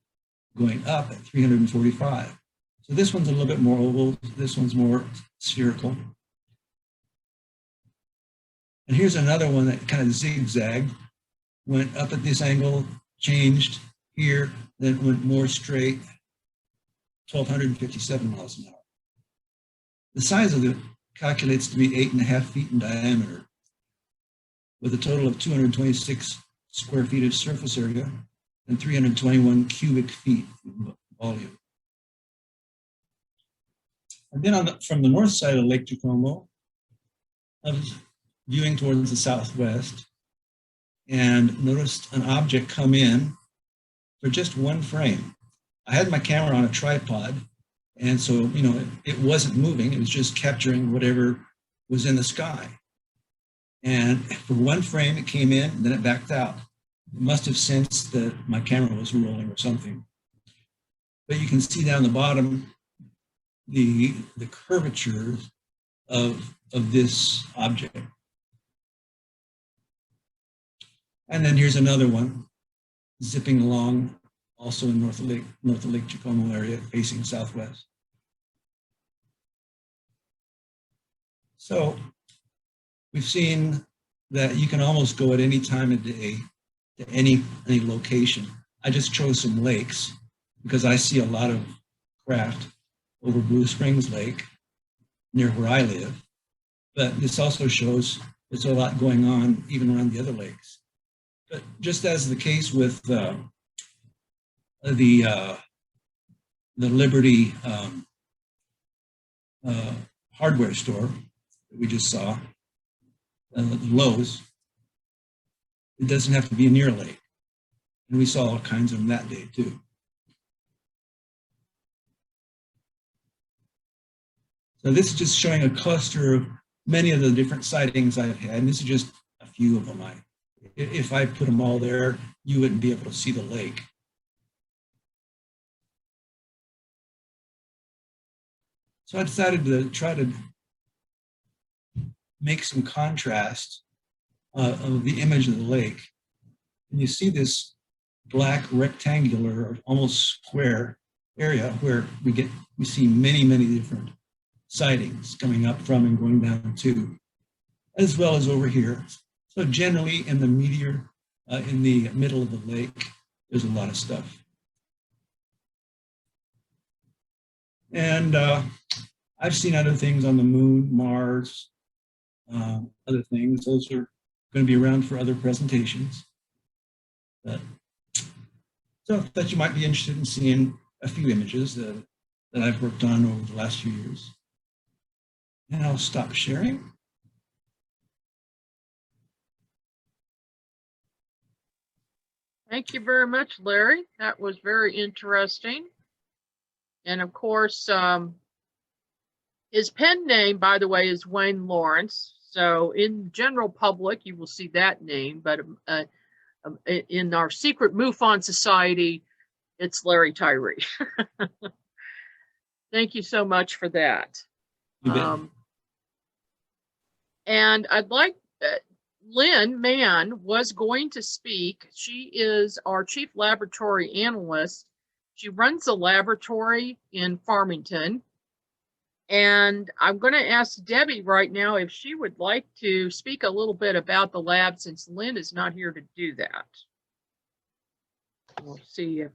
going up at 345. So this one's a little bit more oval, this one's more spherical. And here's another one that kind of zigzagged, went up at this angle, changed here, then went more straight, 1,257 miles an hour. The size of it calculates to be 8.5 feet in diameter, with a total of 226 square feet of surface area and 321 cubic feet of volume. And then from the north side of Lake Jacomo, I was viewing towards the southwest and noticed an object come in for just one frame. I had my camera on a tripod, and so, you know, it wasn't moving, it was just capturing whatever was in the sky. And for one frame, it came in, and then it backed out. It must have sensed that my camera was rolling or something. But you can see down the bottom the curvature of this object. And then here's another one zipping along, also in north of Lake Jacomo area, facing southwest. So we've seen that you can almost go at any time of day to any location. I just chose some lakes because I see a lot of craft over Blue Springs Lake near where I live. But this also shows there's a lot going on even around the other lakes. But just as the case with the Liberty hardware store that we just saw, Lowe's, it doesn't have to be near a lake. And we saw all kinds of them that day too. So this is just showing a cluster of many of the different sightings I've had. And this is just a few of them. If I put them all there, you wouldn't be able to see the lake. So I decided to try to make some contrast of the image of the lake. And you see this black rectangular or almost square area where we see many, many different sightings coming up from and going down to, as well as over here. So generally in the in the middle of the lake, there's a lot of stuff. And I've seen other things on the moon, Mars, other things. Those are going to be around for other presentations. So I thought you might be interested in seeing a few images that I've worked on over the last few years. And I'll stop sharing. Thank you very much, Larry. That was very interesting. And of course, his pen name, by the way, is Wayne Lawrence. So in general public, you will see that name, but in our secret MUFON society, it's Larry Tyree. Thank you so much for that. And I'd like, Lynn Mann was going to speak. She is our chief laboratory analyst. She runs a laboratory in Farmington. And I'm going to ask Debbie right now if she would like to speak a little bit about the lab since Lynn is not here to do that. We'll see if...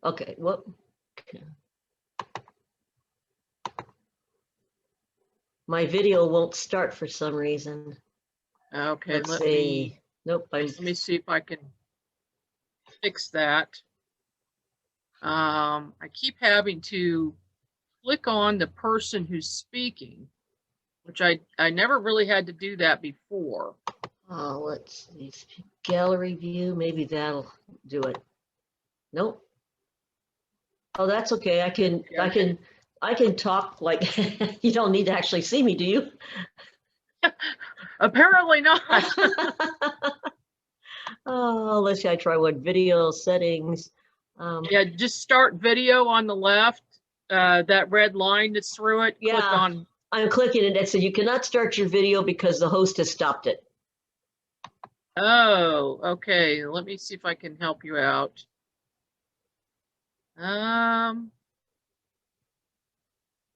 okay, well, okay. My video won't start for some reason. Okay, Let's let see. Nope. let me see if I can fix that. I keep having to click on the person who's speaking, which I never really had to do that before. Let's see. Gallery view, maybe that'll do it. Nope. Oh, that's okay. I can talk like you don't need to actually see me, do you? Apparently not. Oh, let's see. I try what video settings. Yeah, just start video on the left. That red line that's through it. Yeah. Click on. I'm clicking it. It says you cannot start your video because the host has stopped it. Oh, okay. Let me see if I can help you out.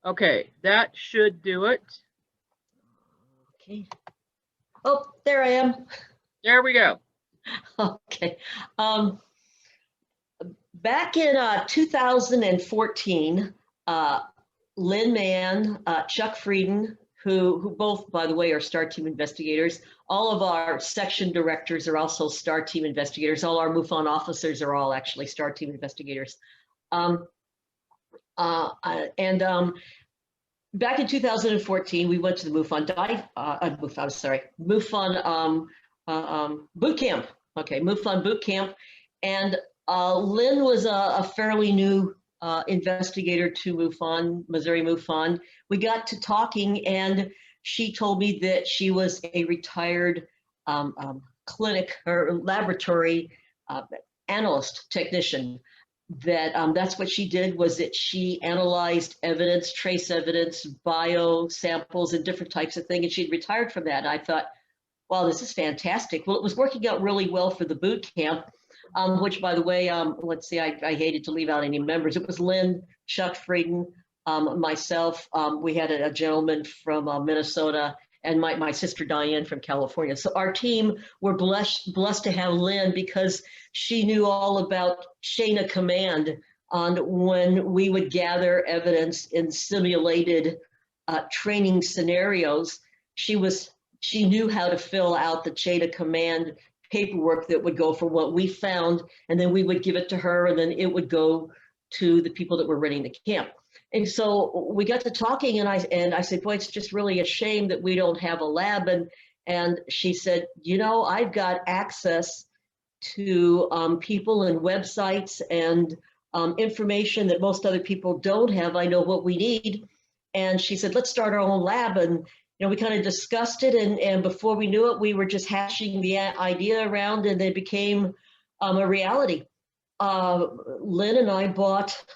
Okay, that should do it. Okay. Oh, there I am. There we go. Okay. Back in 2014, Lynn Mann, Chuck Frieden, who both, by the way, are STAR team investigators. All of our section directors are also STAR team investigators. All our MUFON officers are all actually STAR team investigators. Back in 2014, we went to the MUFON boot camp. Okay, MUFON boot camp, and Lynn was a fairly new investigator to MUFON, Missouri MUFON. We got to talking, and she told me that she was a retired clinic or laboratory analyst technician. That's what she did, was that she analyzed evidence, trace evidence, bio samples, and different types of things. And she'd retired from that. And I thought, wow, this is fantastic. Well, it was working out really well for the boot camp, which, by the way, let's see, I hated to leave out any members. It was Lynn, Chuck Frieden, myself. We had a gentleman from Minnesota, and my sister Diane from California. So our team were blessed to have Lynn, because she knew all about chain of command on when we would gather evidence in simulated training scenarios. She knew how to fill out the chain of command paperwork that would go from what we found, and then we would give it to her, and then it would go to the people that were running the camp. And so we got to talking, and I said, boy, it's just really a shame that we don't have a lab. And she said, you know, I've got access to people and websites and information that most other people don't have. I know what we need. And she said, let's start our own lab. And we kind of discussed it. And before we knew it, we were just hashing the idea around, and it became a reality. Lynn and I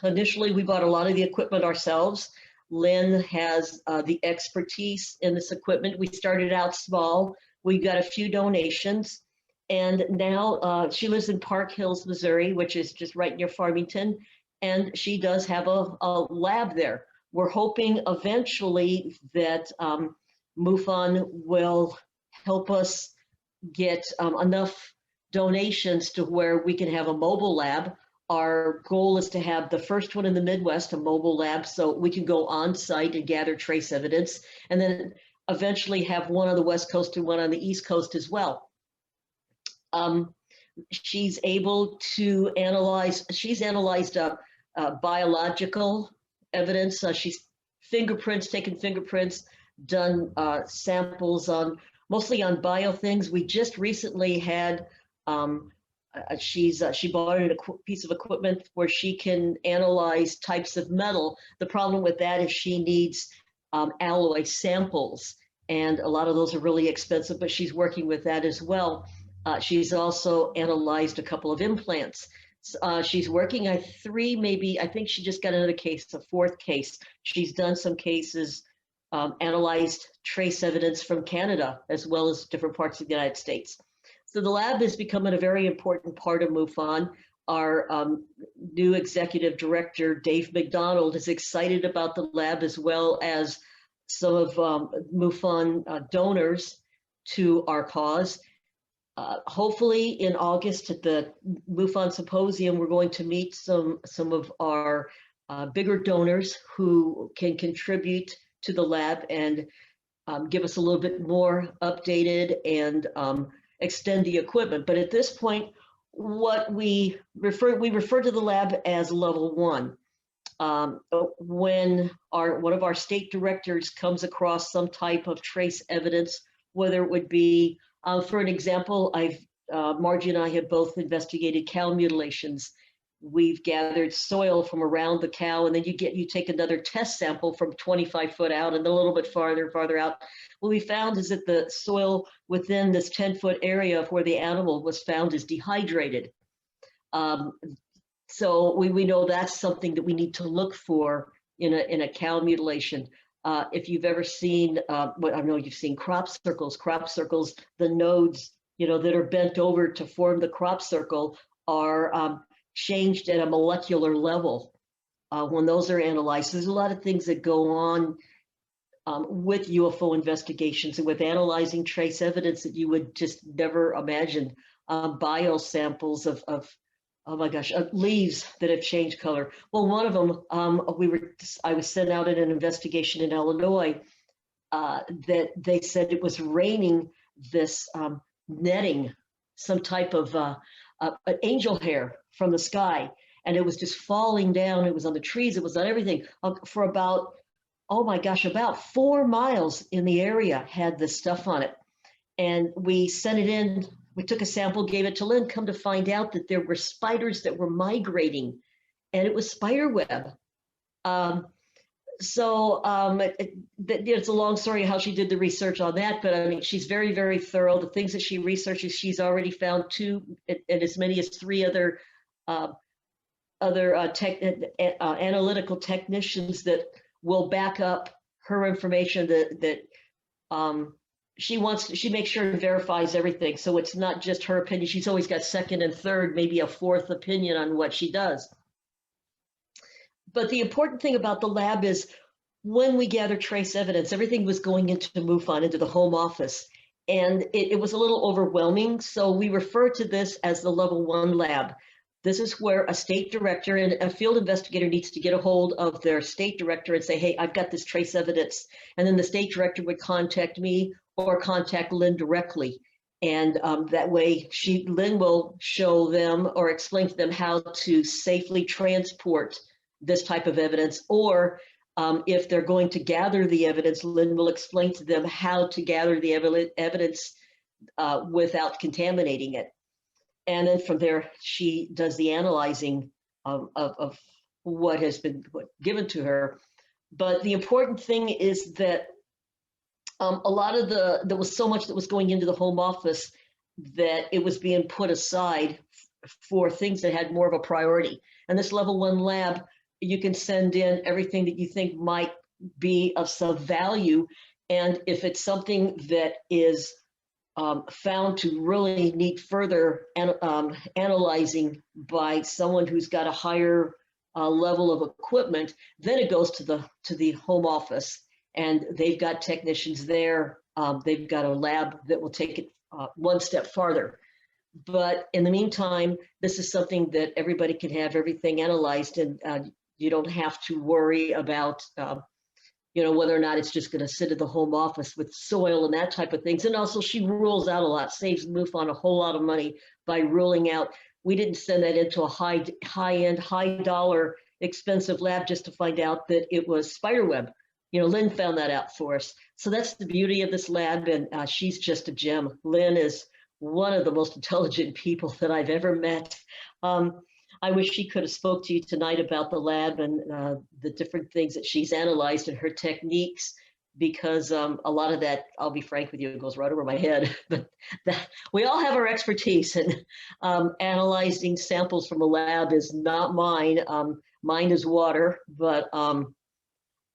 initially we bought a lot of the equipment ourselves. Lynn has the expertise in this equipment. We started out small. We got a few donations. And now she lives in Park Hills, Missouri, which is just right near Farmington. And she does have a lab there. We're hoping eventually that MUFON will help us get enough donations to where we can have a mobile lab. Our goal is to have the first one in the Midwest, a mobile lab, so we can go on site and gather trace evidence, and then eventually have one on the West Coast and one on the East Coast as well. She's able to analyze, she's analyzed biological evidence. She's taken fingerprints, done samples on, mostly on bio things. We just recently had, she bought a piece of equipment where she can analyze types of metal. The problem with that is she needs alloy samples, and a lot of those are really expensive, but she's working with that as well. She's also analyzed a couple of implants. She's working on I think she just got another case, a fourth case. She's done some cases, analyzed trace evidence from Canada, as well as different parts of the United States. So the lab is becoming a very important part of MUFON. Our new executive director, Dave McDonald, is excited about the lab, as well as some of MUFON donors to our cause. Hopefully in August at the MUFON Symposium, we're going to meet some of our bigger donors who can contribute to the lab and give us a little bit more updated and extend the equipment. But at this point, what we refer to the lab as level 1. When one of our state directors comes across some type of trace evidence, whether it would be, for an example, Margie and I have both investigated cow mutilations. We've gathered soil from around the cow, and then you take another test sample from 25 foot out and a little bit farther out. What we found is that the soil within this 10-foot area of where the animal was found is dehydrated. So we know that's something that we need to look for in a cow mutilation. If you've ever seen, I know you've seen crop circles, the nodes, that are bent over to form the crop circle are changed at a molecular level when those are analyzed. There's a lot of things that go on with UFO investigations and with analyzing trace evidence that you would just never imagine. Biosamples of oh my gosh, leaves that have changed color. Well, one of them, I was sent out in an investigation in Illinois that they said it was raining this netting, some type of an angel hair from the sky, and it was just falling down. It was on the trees, it was on everything for about, oh my gosh, about 4 miles in the area had this stuff on it. And we sent it in. We took a sample, gave it to Lynn, come to find out that there were spiders that were migrating, and it was spider web. It's a long story how she did the research on that, but I mean, she's very, very thorough. The things that she researches, she's already found 2 and as many as 3 other analytical technicians that will back up her information that she makes sure and verifies everything. So it's not just her opinion. She's always got second and third, maybe a 4th opinion on what she does. But the important thing about the lab is when we gather trace evidence, everything was going into MUFON, into the home office. And it was a little overwhelming. So we refer to this as the level 1 lab. This is where a state director and a field investigator needs to get a hold of their state director and say, hey, I've got this trace evidence. And then the state director would contact me or contact Lynn directly. And that way Lynn will show them or explain to them how to safely transport this type of evidence. Or if they're going to gather the evidence, Lynn will explain to them how to gather the evidence without contaminating it. And then from there, she does the analyzing of what has been given to her. But the important thing is that a lot of there was so much that was going into the home office that it was being put aside for things that had more of a priority. And this level 1 lab, you can send in everything that you think might be of some value. And if it's something that is found to really need further analyzing by someone who's got a higher level of equipment, then it goes to the home office, and they've got technicians there. They've got a lab that will take it one step farther. But in the meantime, this is something that everybody can have everything analyzed, and you don't have to worry about whether or not it's just going to sit at the home office with soil and that type of things. And also, she rules out a lot, saves MUFON a whole lot of money by ruling out. We didn't send that into a high-end, high-dollar, expensive lab just to find out that it was spiderweb. Lynn found that out for us. So that's the beauty of this lab, and she's just a gem. Lynn is one of the most intelligent people that I've ever met. I wish she could have spoke to you tonight about the lab and the different things that she's analyzed and her techniques, because a lot of that, I'll be frank with you, it goes right over my head. But we all have our expertise, and analyzing samples from a lab is not mine. Mine is water. But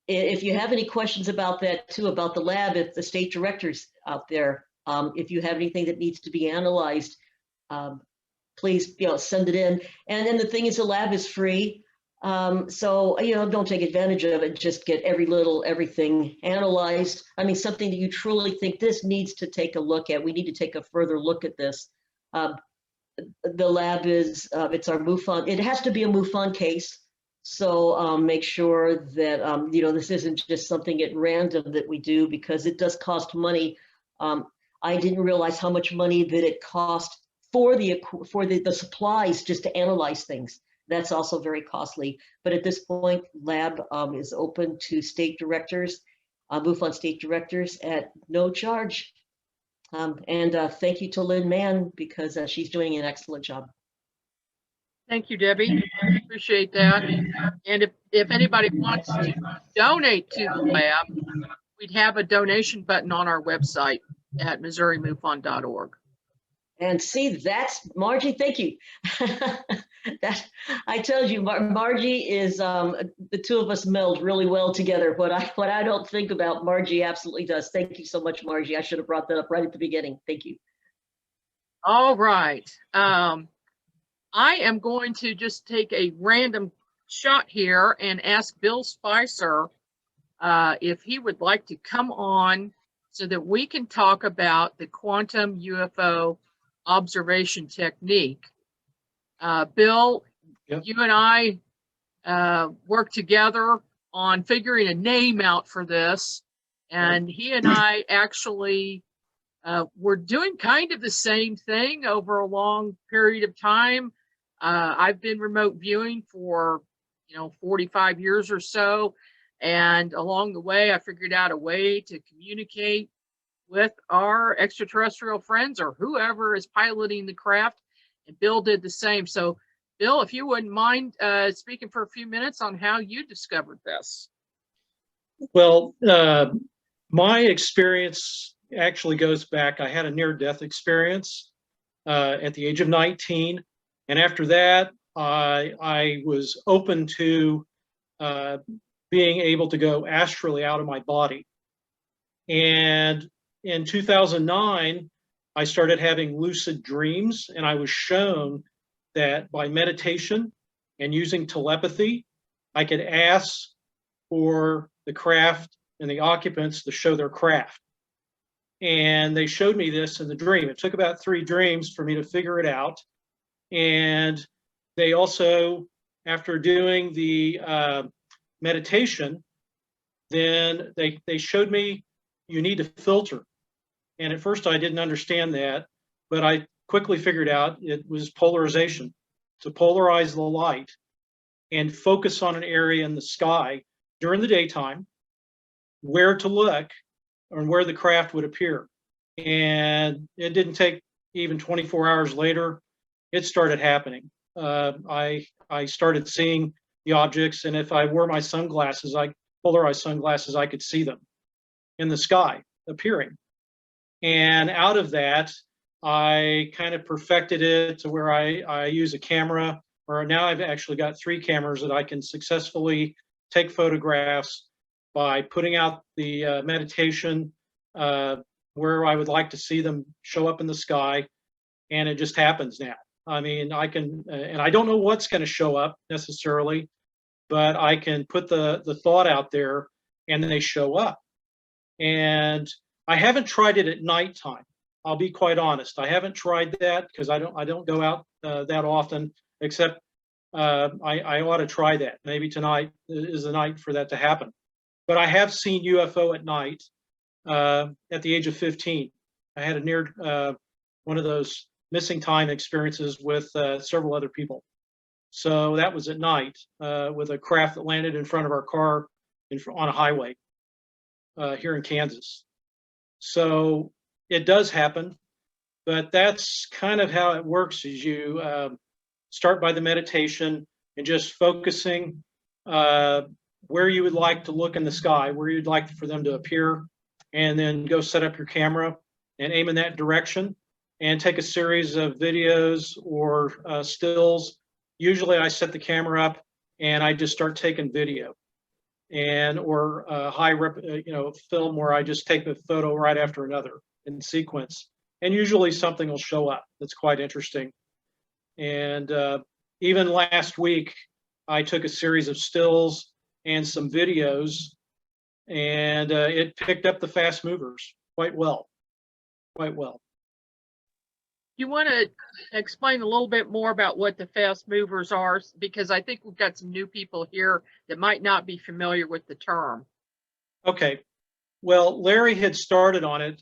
if you have any questions about that too, about the lab, if the state directors out there, if you have anything that needs to be analyzed, please, send it in. And then the thing is, the lab is free. So, don't take advantage of it. Just get everything analyzed. I mean, something that you truly think this needs to take a look at. We need to take a further look at this. The lab is, it's our MUFON. It has to be a MUFON case. So make sure that, this isn't just something at random that we do, because it does cost money. I didn't realize how much money that it cost for the supplies just to analyze things. That's also very costly. But at this point, lab is open to state directors, MUFON state directors at no charge. And thank you to Lynn Mann, because she's doing an excellent job. Thank you, Debbie. Appreciate that. And if anybody wants to donate to the lab, we'd have a donation button on our website at MissouriMUFON.org. And see, that's Margie. Thank you. I told you, Margie is the two of us meld really well together. What I don't think about, Margie absolutely does. Thank you so much, Margie. I should have brought that up right at the beginning. Thank you. All right. I am going to just take a random shot here and ask Bill Spicer if he would like to come on so that we can talk about the quantum UFO observation technique. Bill, yep. You and I worked together on figuring a name out for this, and he and I actually were doing kind of the same thing over a long period of time. I've been remote viewing for 45 years or so, and along the way I figured out a way to communicate with our extraterrestrial friends or whoever is piloting the craft, and Bill did the same. So Bill, if you wouldn't mind speaking for a few minutes on how you discovered this. Well, my experience actually goes back. I had a near-death experience at the age of 19. And after that, I was open to being able to go astrally out of my body. And in 2009, I started having lucid dreams, and I was shown that by meditation and using telepathy, I could ask for the craft and the occupants to show their craft. And they showed me this in the dream. It took about 3 dreams for me to figure it out. And they also, after doing the meditation, then they showed me you need to filter. And at first I didn't understand that, but I quickly figured out it was polarization, to polarize the light and focus on an area in the sky during the daytime, where to look and where the craft would appear. And it didn't take even 24 hours later. it started happening. I started seeing the objects, and if I wore my sunglasses, polarized sunglasses, I could see them in the sky appearing. And out of that, I kind of perfected it to where I use a camera, or now I've actually got 3 cameras that I can successfully take photographs by putting out the meditation where I would like to see them show up in the sky, and it just happens now. I mean, I can, and I don't know what's going to show up necessarily, but I can put the thought out there, and they show up. And I haven't tried it at nighttime. I'll be quite honest. I haven't tried that because I don't go out that often, except I ought to try that. Maybe tonight is the night for that to happen. But I have seen UFO at night at the age of 15. I had a near one of those missing time experiences with several other people. So that was at night with a craft that landed in front of our car on a highway here in Kansas. So it does happen, but that's kind of how it works. Is you start by the meditation and just focusing where you would like to look in the sky, where you'd like for them to appear, and then go set up your camera and aim in that direction and take a series of videos or stills. Usually I set the camera up and I just start taking video, and or film where I just take the photo right after another in sequence, and usually something will show up that's quite interesting. And even last week I took a series of stills and some videos, and it picked up the fast movers quite well. You want to explain a little bit more about what the fast movers are? Because I think we've got some new people here that might not be familiar with the term. Okay. Well, Larry had started on it.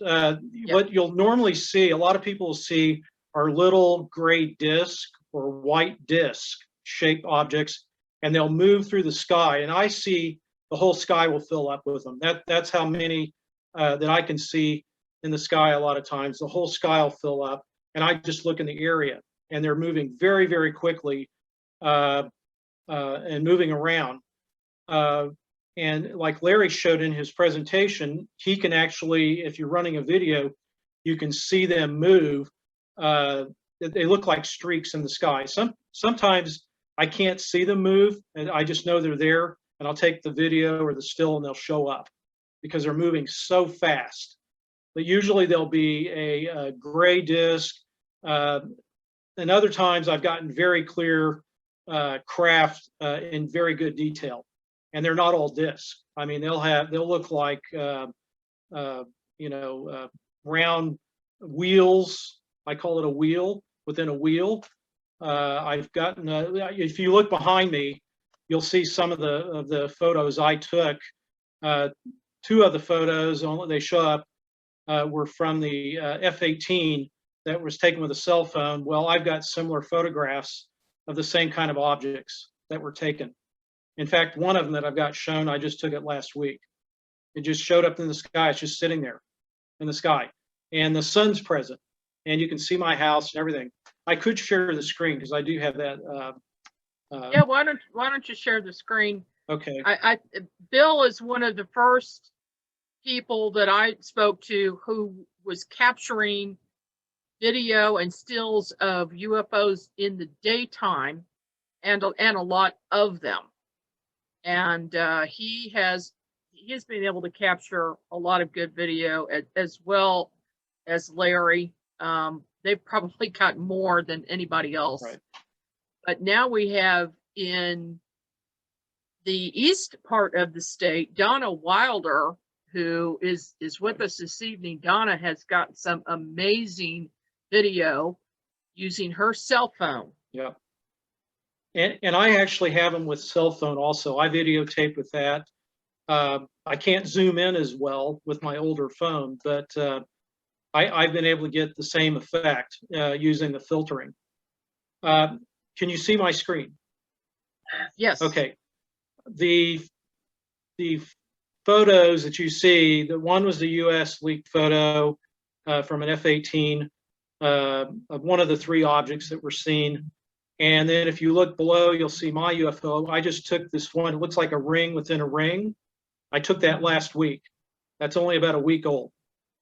What you'll normally see, a lot of people will see, are little gray disc or white disc shaped objects, and they'll move through the sky. And I see the whole sky will fill up with them. That's how many that I can see in the sky a lot of times. The whole sky will fill up, and I just look in the area, and they're moving very, very quickly and moving around. And like Larry showed in his presentation, he can actually, if you're running a video, you can see them move. They look like streaks in the sky. Sometimes I can't see them move, and I just know they're there, and I'll take the video or the still, and they'll show up because they're moving so fast. But usually there'll be a gray disc. And other times I've gotten very clear craft in very good detail. And they're not all discs. I mean, they'll look like round wheels. I call it a wheel within a wheel. I've gotten. If you look behind me, you'll see some of the photos I took. 2 of the photos, only they show up, were from the F-18 that was taken with a cell phone. Well, I've got similar photographs of the same kind of objects that were taken. In fact, one of them that I've got shown, I just took it last week. It just showed up in the sky. It's just sitting there in the sky. And the sun's present. And you can see my house and everything. I could share the screen because I do have that. Yeah, why don't you share the screen? Okay. Bill is one of the first people that I spoke to who was capturing video and stills of UFOs in the daytime, and a lot of them. And he has been able to capture a lot of good video as well as Larry. They've probably got more than anybody else. Right. But now we have in the east part of the state, Donna Wilder, who is with us this evening. Donna has got some amazing video using her cell phone. Yeah. And I actually have them with cell phone also. I videotape with that. I can't zoom in as well with my older phone, but I've been able to get the same effect using the filtering. Can you see my screen? Yes. Okay. The photos that you see, the one was the U.S. leaked photo from an F-18. of one of the three objects that were seen. And then if you look below, you'll see my UFO. I just took this one. It looks like a ring within a ring. I took that last week. That's only about a week old.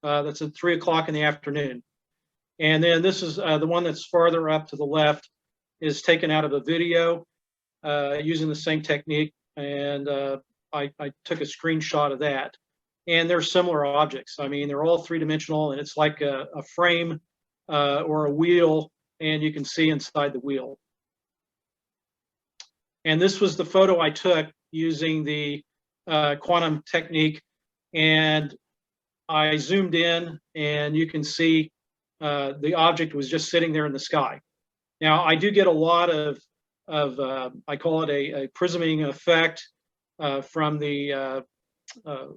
That's at 3 o'clock in the afternoon. And then this is the one that's farther up to the left, is taken out of a video using the same technique. And I took a screenshot of that. And they're similar objects. I mean, they're all three-dimensional, and it's like a frame or a wheel, and you can see inside the wheel. And this was the photo I took using the quantum technique. And I zoomed in, and you can see the object was just sitting there in the sky. Now, I do get a lot of I call it a prisming effect from the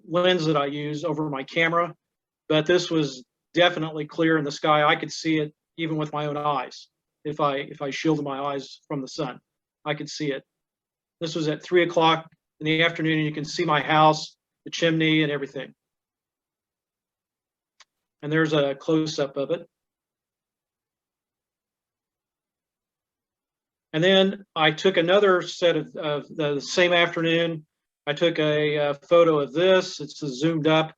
lens that I use over my camera, but this was definitely clear in the sky. I could see it even with my own eyes. If I shielded my eyes from the sun, I could see it. This was at 3 o'clock in the afternoon, and you can see my house, the chimney, and everything. And there's a close-up of it. And then I took another set of the same afternoon. I took a photo of this. It's zoomed up,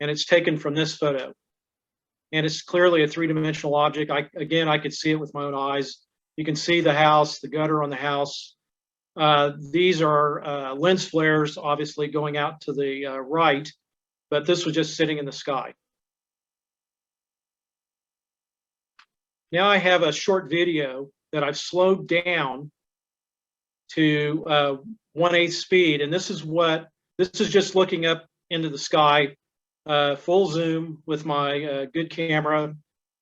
and it's taken from this photo. And it's clearly a three-dimensional object. Again, I could see it with my own eyes. You can see the house, the gutter on the house. These are lens flares, obviously going out to the right, but this was just sitting in the sky. Now I have a short video that I've slowed down to 1/8 speed, and this is just looking up into the sky, full zoom with my good camera,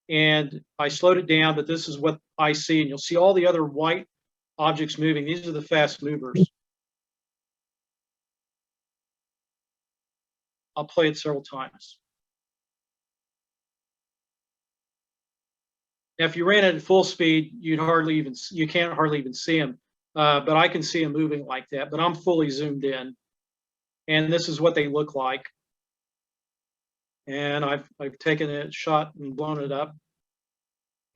and I slowed it down, but this is what I see, and you'll see all the other white objects moving. These are the fast movers. I'll play it several times. Now, if you ran it at full speed, you can't hardly even see them. But I can see them moving like that. But I'm fully zoomed in, and this is what they look like. And I've taken a shot and blown it up,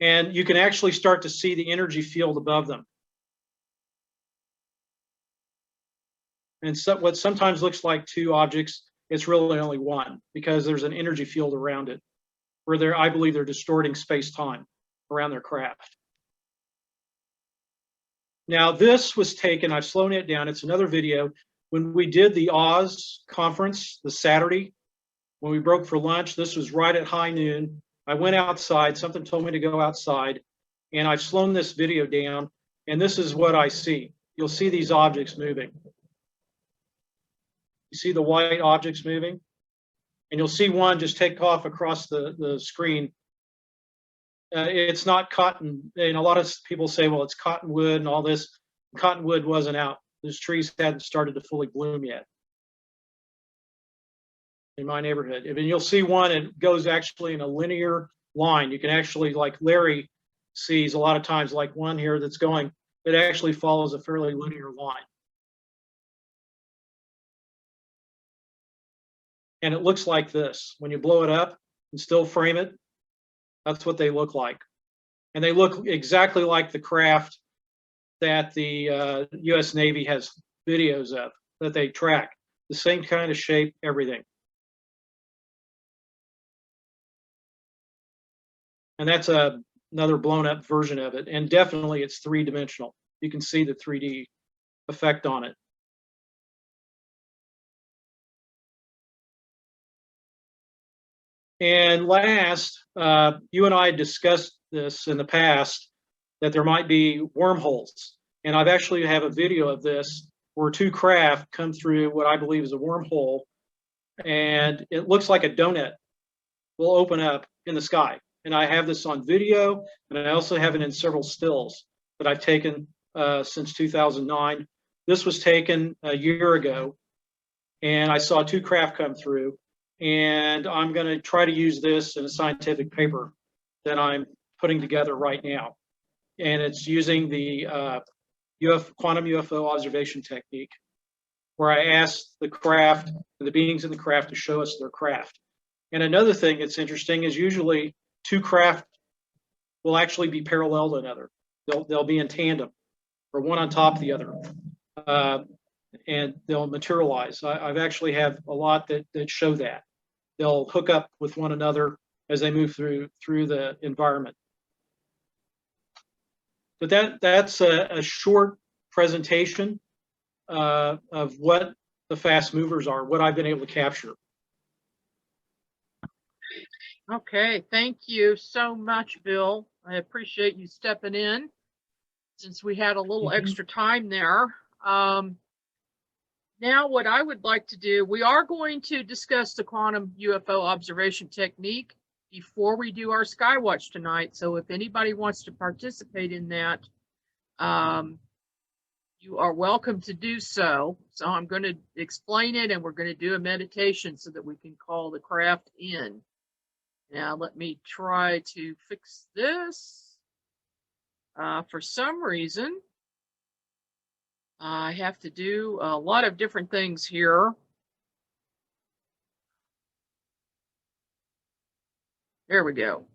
and you can actually start to see the energy field above them. And so what sometimes looks like two objects, it's really only one, because there's an energy field around it, where I believe they're distorting space-time around their craft. Now, this was taken, I've slowed it down, it's another video. When we did the Oz conference, the Saturday, when we broke for lunch, this was right at high noon. I went outside, something told me to go outside, and I've slowed this video down, and this is what I see. You'll see these objects moving. You see the white objects moving? And you'll see one just take off across the screen. It's not cotton. And a lot of people say, well, it's cottonwood and all this. Cottonwood wasn't out. Those trees hadn't started to fully bloom yet in my neighborhood. And you'll see one, it goes actually in a linear line. You can actually, like Larry sees a lot of times, like one here that's going, it actually follows a fairly linear line. And it looks like this. When you blow it up and still frame it, that's what they look like. And they look exactly like the craft that the US Navy has videos of, that they track. The same kind of shape, everything. And that's another blown up version of it. And definitely it's three-dimensional. You can see the 3D effect on it. And last, you and I discussed this in the past, that there might be wormholes. And I've actually have a video of this where two craft come through what I believe is a wormhole, and it looks like a donut will open up in the sky. And I have this on video, and I also have it in several stills that I've taken since 2009. This was taken a year ago, and I saw two craft come through. And I'm going to try to use this in a scientific paper that I'm putting together right now. And it's using the quantum UFO observation technique, where I asked the craft, the beings in the craft, to show us their craft. And another thing that's interesting is usually two craft will actually be parallel to another. They'll be in tandem, or one on top of the other, and they'll materialize. I've actually have a lot that show that they'll hook up with one another as they move through the environment. But that's a short presentation of what the fast movers are, what I've been able to capture. Okay, thank you so much, Bill. I appreciate you stepping in since we had a little extra time there. Now what I would like to do, we are going to discuss the quantum UFO observation technique before we do our Skywatch tonight. So if anybody wants to participate in that, you are welcome to do so. So I'm going to explain it, and we're going to do a meditation so that we can call the craft in. Now let me try to fix this. For some reason, I have to do a lot of different things here. There we go.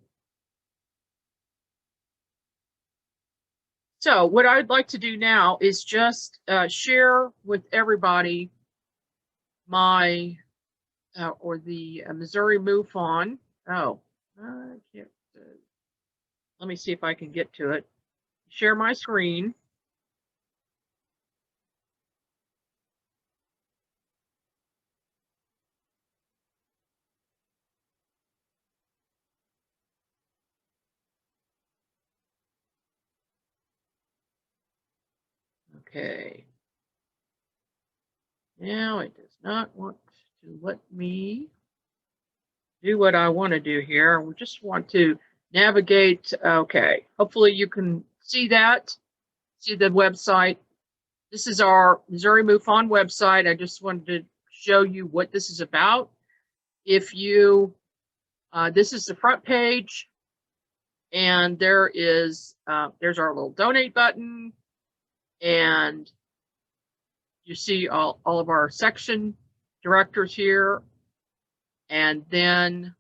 So what I'd like to do now is just share with everybody my, or the Missouri MUFON. Oh, I can't. Let me see if I can get to it. Share my screen. Okay. Now it does not want to let me do what I want to do here. We just want to navigate. Okay. Hopefully you can see that. See the website. This is our Missouri MUFON website. I just wanted to show you what this is about. If you, this is the front page, and there is, there's our little donate button, and you see all of our section directors here. And then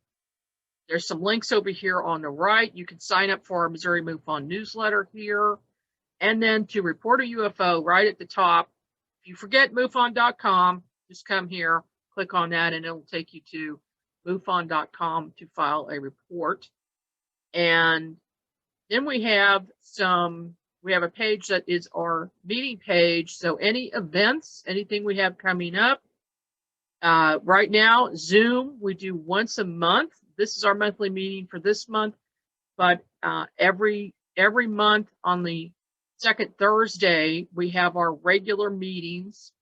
there's some links over here on the right. You can sign up for our Missouri MUFON newsletter here. And then to report a UFO right at the top. If you forget MUFON.com, just come here, click on that, and it'll take you to MUFON.com to file a report. And then we have a page that is our meeting page. So any events, anything we have coming up. Right now, Zoom, we do once a month. This is our monthly meeting for this month, but every month on the second Thursday, we have our regular meetings,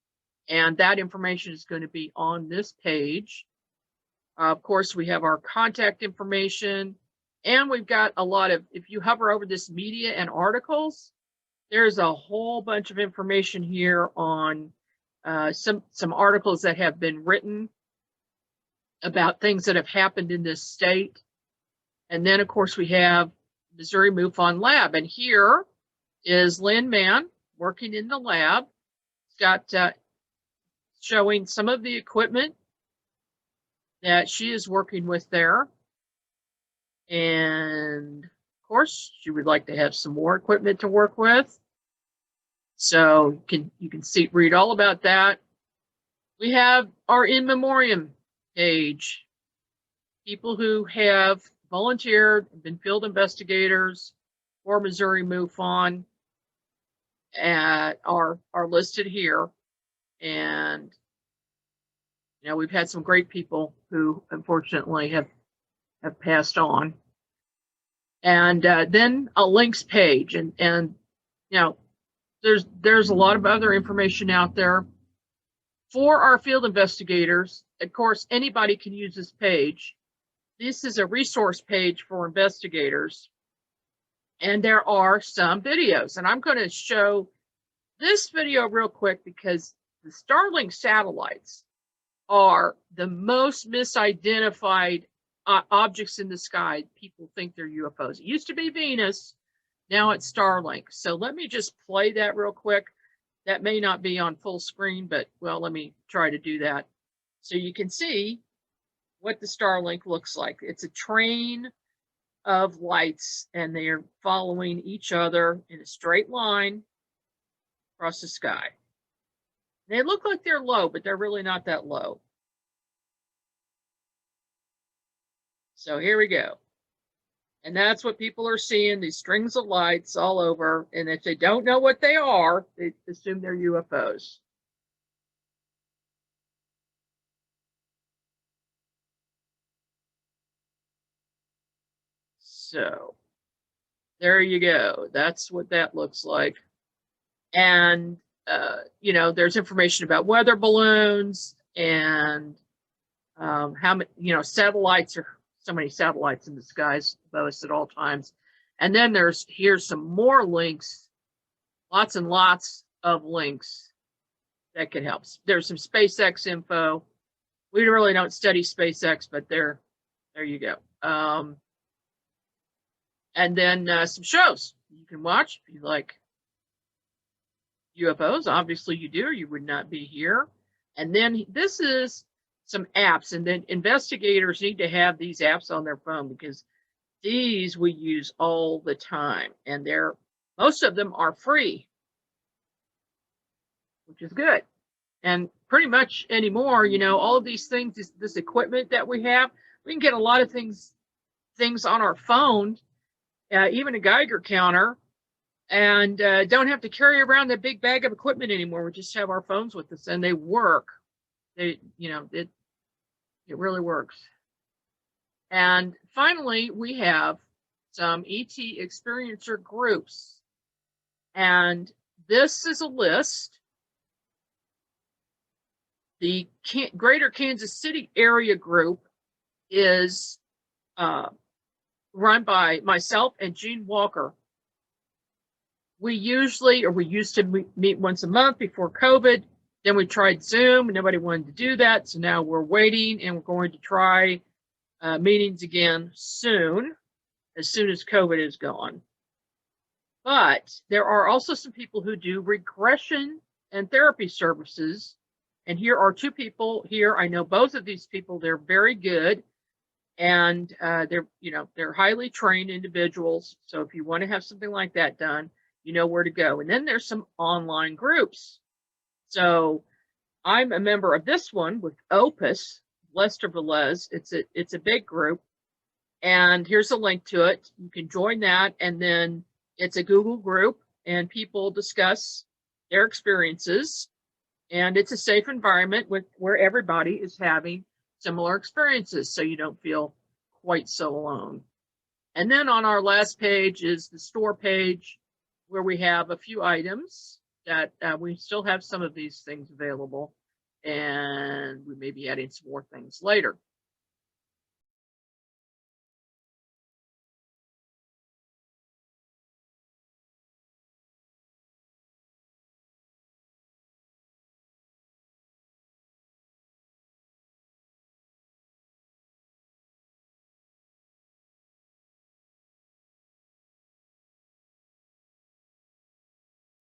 and that information is going to be on this page. Of course, we have our contact information, and we've got a lot of, if you hover over this media and articles, there's a whole bunch of information here on some articles that have been written about things that have happened in this state. And then, of course, we have Missouri MUFON Lab. And here is Lynn Mann working in the lab. It's got showing some of the equipment that she is working with there. And, of course, she would like to have some more equipment to work with. So you can see, read all about that. We have our in memoriam page. People who have volunteered, been field investigators for Missouri MUFON are listed here. And you know, we've had some great people who unfortunately have passed on. And then a links page, and you know, there's a lot of other information out there for our field investigators. Of course, anybody can use this page. This is a resource page for investigators, and there are some videos, and I'm going to show this video real quick because the Starlink satellites are the most misidentified objects in the sky. People think they're UFOs. It used to be Venus. Now it's Starlink. So let me just play that real quick. That may not be on full screen, but well, let me try to do that. So you can see what the Starlink looks like. It's a train of lights, and they are following each other in a straight line across the sky. They look like they're low, but they're really not that low. So here we go. And that's what people are seeing, these strings of lights all over. And if they don't know what they are, they assume they're UFOs. So there you go. That's what that looks like. And, you know, there's information about weather balloons and how many, you know, satellites are so many satellites in the skies above us at all times. And then here's some more links, lots and lots of links that could help. There's some SpaceX info. We really don't study SpaceX, but there you go. And then some shows you can watch if you like UFOs. Obviously you do, or you would not be here. And then this is some apps, and then investigators need to have these apps on their phone because these we use all the time, and most of them are free, which is good. And pretty much anymore, you know, all of these things, this equipment that we have, we can get a lot of things on our phone, even a Geiger counter, and don't have to carry around that big bag of equipment anymore. We just have our phones with us, and they work. They, you know, it really works. And finally, we have some ET experiencer groups. And this is a list. The Greater Kansas City area group is run by myself and Gene Walker. We used to meet once a month before COVID. Then we tried Zoom, and nobody wanted to do that. So now we're waiting, and we're going to try meetings again soon as COVID is gone. But there are also some people who do regression and therapy services. And here are two people here. I know both of these people. They're very good. And they're highly trained individuals. So if you want to have something like that done, you know where to go. And then there's some online groups. So I'm a member of this one with Opus, Lester Velez. It's a big group. And here's a link to it. You can join that. And then it's a Google group, and people discuss their experiences. And it's a safe environment where everybody is having similar experiences, so you don't feel quite so alone. And then on our last page is the store page, where we have a few items that we still have some of these things available, and we may be adding some more things later.